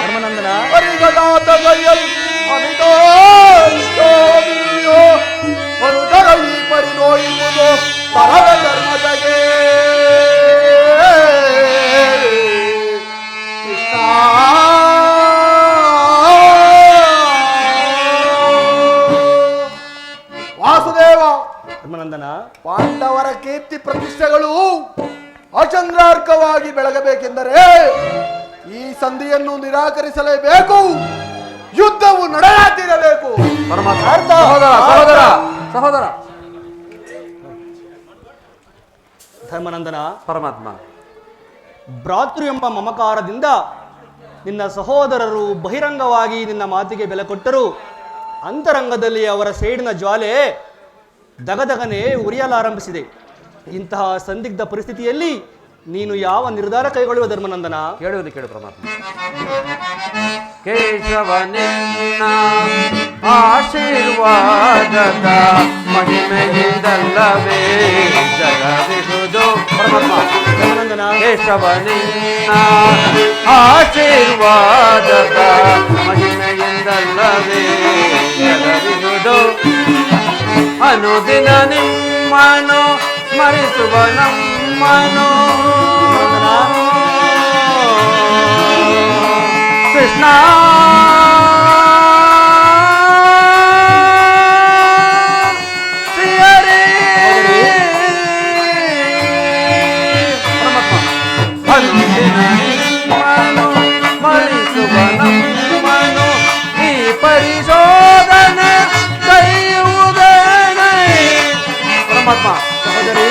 ಧರ್ಮನಂದನ ಪರಿಗಣಾತಗೈಯಲ್ ಮನುಜರ ಈ ಪರಿನೋಯುವುದು ಪರಮ ಧರ್ಮದಗೆ. ಕೃಷ್ಣ ವಾಸುದೇವ ಧರ್ಮನಂದನ ಪಾಂಡವರ ಕೀರ್ತಿ ಪ್ರತಿಷ್ಠೆಗಳು ಅಚಂದ್ರಾರ್ಕವಾಗಿ ಬೆಳಗಬೇಕೆಂದರೆ ಈ ಸಂಧಿಯನ್ನು ನಿರಾಕರಿಸಲೇಬೇಕು. ಯುದ್ಧವು ನಡೆಯತಿರಬೇಕು. ಸಹೋದರ ಸಹೋದರ ಸಹೋದರ ಧರ್ಮನಂದನ ಪರಮಾತ್ಮ ಭ್ರಾತೃ ಎಂಬ ಮಮಕಾರದಿಂದ ನಿನ್ನ ಸಹೋದರರು ಬಹಿರಂಗವಾಗಿ ನಿನ್ನ ಮಾತಿಗೆ ಬೆಲೆ ಕೊಟ್ಟರು. ಅಂತರಂಗದಲ್ಲಿ ಅವರ ಸೇಡಿನ ಜ್ವಾಲೆ ದಗದಗನೆ ಉರಿಯಲಾರಂಭಿಸಿದೆ. ಇಂತಹ ಸಂದಿಗ್ಧ ಪರಿಸ್ಥಿತಿಯಲ್ಲಿ ನೀನು ಯಾವ ನಿರ್ಧಾರ ಕೈಗೊಳ್ಳುವ ಧರ್ಮನಂದನ? ಕೇಳುವುದು ಕೇಳು ಪರಮಾತ್ಮ. ಕೇಶವ ನಿನ್ನ ಆಶೀರ್ವಾದದ ಮಹಿಮೆಯಿಂದಲ್ಲವೇ ಜಗವಿರುವುದು. ಪರಮಾತ್ಮ ಧರ್ಮನಂದನ ಕೇಶವ ನಿನ್ನ ಆಶೀರ್ವಾದದ ಮಹಿಮೆಯಿಂದಲ್ಲವೇ ಜಗವಿರುವುದು. ಅನುದಿನ ನಿಮ್ಮನು ಸ್ಮರಿಸುವ ನಮ್ಮನು ಕೃಷ್ಣ ಶ್ರೀಹರಿ. ಅನುದಿನ ನಿಮ್ಮನು ಸ್ಮರಿಸುವ ನಮ್ಮನು ಈ ಪರಿಶೋಧನೆ ಕೈಯುವುದೇನೆ. ಪರಮಾತ್ಮ ಸಹೋದರಿ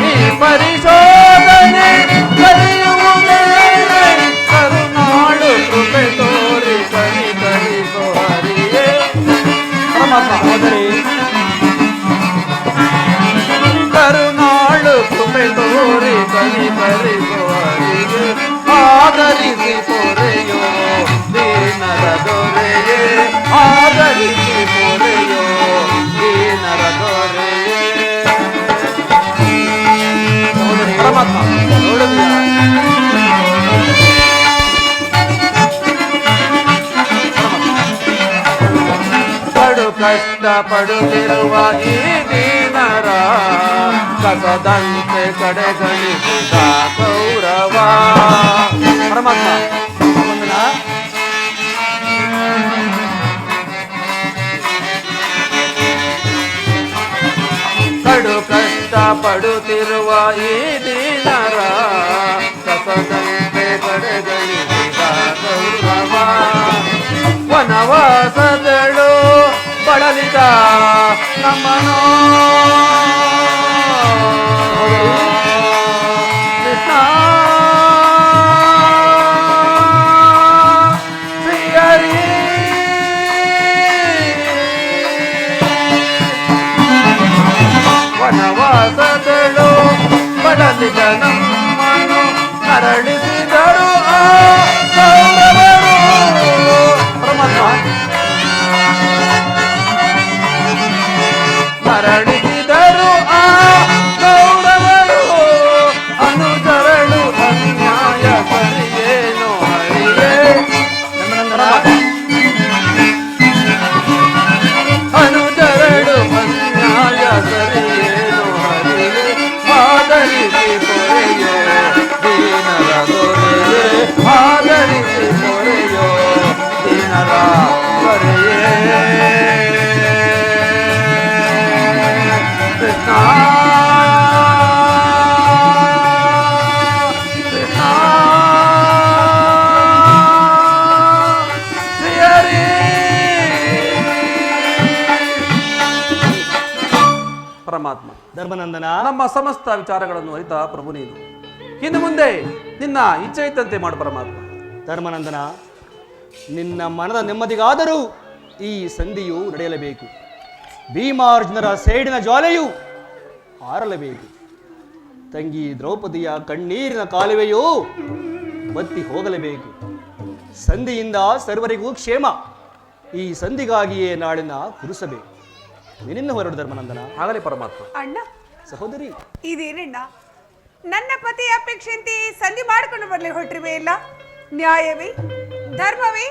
ಈ ಪರಿಶೋಧನೆ ಕರೆಯುವುದೇನೆ. ಕರುಣಾಳು ಕೃಪೆ ತೋರಿ ಕರಿ ಕರಿಸೋ ಹರಿಯೇ. ಪರಮಾತ್ಮ ಸಹೋದರಿ ಕರುಣಾಳು ಕೃಪೆ ತೋರಿ ಕರಿ ಕರಿಸೋ ಹರಿಯೇ. ಆದರಿಸಿ ಪೊರೆಯೋ ದೀನರ ದೊರೆಯೇ. ಆದರಿಸಿ ಪೊರೆಯೋ ದೀನರ ದೊರೆಯೇ. ಪರಮಾತ್ಮ ಕಡು ಕಷ್ಟ ಪಡುತ್ತಿರುವ ಈ ದೀನರ ಕಸದಂತೆ ಕಡೆಗಣಿಸಿದ ಗೌರವ. ಪರಮಾತ್ಮ ಕಡು ಕಷ್ಟ ಪಡುತ್ತಿರುವ ಈ ದೀನರ ಕಸದಂತೆ ಕಡೆಗಣಿಸಿದ ಗೌರವ. ವನವಾಸದಳು ಬಳಲಿದ ನಮ್ಮನೋ ಕೃಷ್ಣ ಶ್ರೀಹರಿ. ವನವಾಸದಳು ಬಳಲಿದ ನಮ್ಮನು ಅರಳಿಸಿದರು ಆ ಕೌರವರು. ಪರಮಾತ್ಮ ಮರಣಿಸಿದರು ಆ ಕೌರವರು ಅನುಸರಣ ಧರ್ಮನಂದನ, ನಮ್ಮ ಸಮಸ್ತ ವಿಚಾರಗಳನ್ನು ಅರಿತ ಪ್ರಭು ನೀನು. ಇನ್ನು ಮುಂದೆ ನಿನ್ನ ಇಚ್ಛೆ ಇದ್ದಂತೆ ಮಾಡು ಪರಮಾತ್ಮ. ಧರ್ಮನಂದನ, ನಿನ್ನ ಮನದ ನೆಮ್ಮದಿಗಾದರೂ ಈ ಸಂಧಿಯು ನಡೆಯಲೇಬೇಕು. ಭೀಮಾರ್ಜುನರ ಸೇಡಿನ ಜ್ವಾಲೆಯು ಆರಲೇಬೇಕು. ತಂಗಿ ದ್ರೌಪದಿಯ ಕಣ್ಣೀರಿನ ಕಾಲುವೆಯು ಬತ್ತಿ ಹೋಗಲೇಬೇಕು. ಸಂಧಿಯಿಂದ ಸರ್ವರಿಗೂ ಕ್ಷೇಮ. ಈ ಸಂಧಿಗಾಗಿಯೇ ನಾಳಿನ ಕುರುಸಬೇಕು. ನಿನ್ನ ಹೊರಡು ಧರ್ಮನಂದನ. ಆಗಲಿ ಪರಮಾತ್ಮ. ಅಣ್ಣ, ಸಹೋದರಿ, ಇದೇನಣ್ಣ, ನನ್ನ ಪತಿ ಅಪೇಕ್ಷೆಯಂತೆ ಸಂಧಿ ಮಾಡಿಕೊಂಡು ಬರಲಿ ಹೊರಟಿರುವೆ ಇಲ್ಲ? ನ್ಯಾಯವೇ ಧರ್ಮವೇ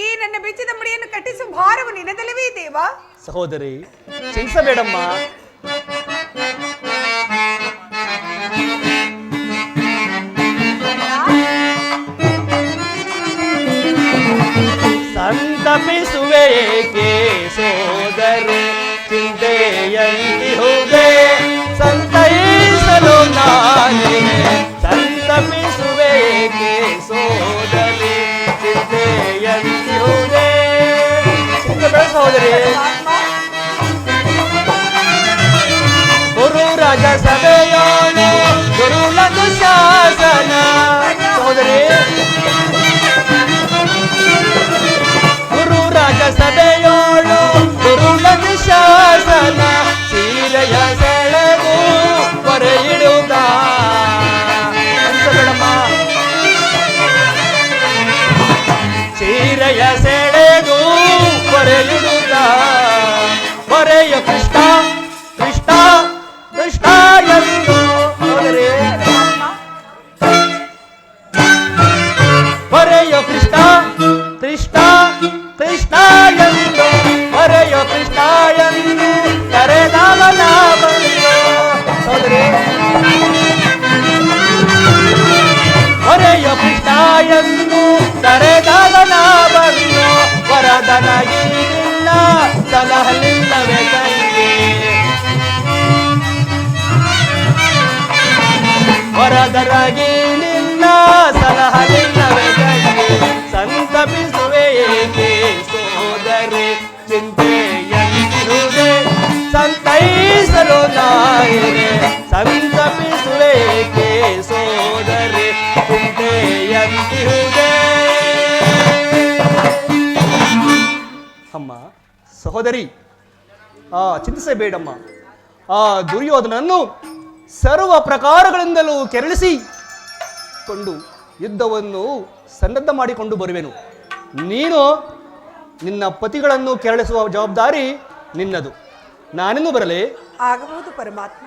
ಈ ನನ್ನ ಬೆಚ್ಚದ ಮುಡಿಯನ್ನು ಕಟ್ಟಿಸುವ ಭಾರವು ನಿನ್ನದಲ್ಲವೇ ದೇವಾ? ಸಹೋದರಿ, ಚಿಂತಿಸಬೇಡಮ್ಮ. ಸಂತಪಿಸುವೆ ಏಕೆ ಸೋದರಿ, ಚಿಂತೆಯಲ್ಲಿ ಹೋದೆ ಸಂತೈಸಲು ನಾನೇ. ಸಂತಪಿಸುವೆ ಏಕೆ ಸೋದರಿ, ಚಿಂತೆಯಲ್ಲಿ ಹೋದೆ. ಚಿಂತೆ ಸಹೋದರಿ. ಗುರು ರಾಜ ಸಭೆಯೋನು ಗುರುಲದು ಶಾಸನ. ಸಹೋದರಿ, ಗುರು ರಾಜ ಸಭೆಯೋಳು ಗುರುಲದು ಶಾಸನ. ಸೀರೆಯ ಸೆಳೆದು ಹೊರೆ ಇಡುತ್ತ ಬೇಡಮ್ಮ. ಸೀರೆಯ ಸೆಳೆದು ಹೊರೆ ಇಡುತ್ತ ಹೊರೆಯ ಕೃಷ್ಣ ಕೃಷ್ಣ ಕೃಷ್ಣ ಎಂದು ಹೋದರೆ ಹೊರೆಯೋ ಕೃಷ್ಣ ಕೃಷ್ಣ ಕೃಷ್ಣ ಎಂದು ಹೊರೆಯೋ ಕೃಷ್ಣ ಎಂದು ಕರೆದವನ ಬಂದು ಹೋದರೆ ಹೊರೆಯೋ ಕೃಷ್ಣ ಎಂದು ಕರೆದವನ ಬಂದು ವರದನಗಿ ನಿನ್ನ ಸಲಹಲಿಲ್ಲವೇ ತಂಗಿ. ವರದರಾಗಿ ನಿನ್ನ ಸಲಹಲಿಲ್ಲವೇ ತಂಗಿ. ಸಂತಪಿಸುವೆ ಏಕೆ ಸೋದರಿ, ಚಿಂತೆಯಂತಿರುವೆ ಸಂತೈಸಲು ನಾಯಿರೆ. ಸಂತಪಿಸುವೆ ಏಕೆ ಸೋದರಿ, ಚಿಂತೆಯಂತಿರುವೆ. ಅಮ್ಮ ಸಹೋದರಿ, ಚಿಂತಿಸಬೇಡಮ್ಮ. ಆ ದುರ್ಯೋಧನನ್ನು ಸರ್ವ ಪ್ರಕಾರಗಳಿಂದಲೂ ಕೆರಳಿಸಿ ಕೊಂಡು ಯುದ್ಧವನ್ನು ಸನ್ನದ್ಧ ಮಾಡಿಕೊಂಡು ಬರುವೆನು. ನೀನು ನಿನ್ನ ಪತಿಗಳನ್ನು ಕೆರಳಿಸುವ ಜವಾಬ್ದಾರಿ ನಿನ್ನದು. ನಾನಿನ್ನು ಬರಲೇ? ಆಗಬಹುದು ಪರಮಾತ್ಮ.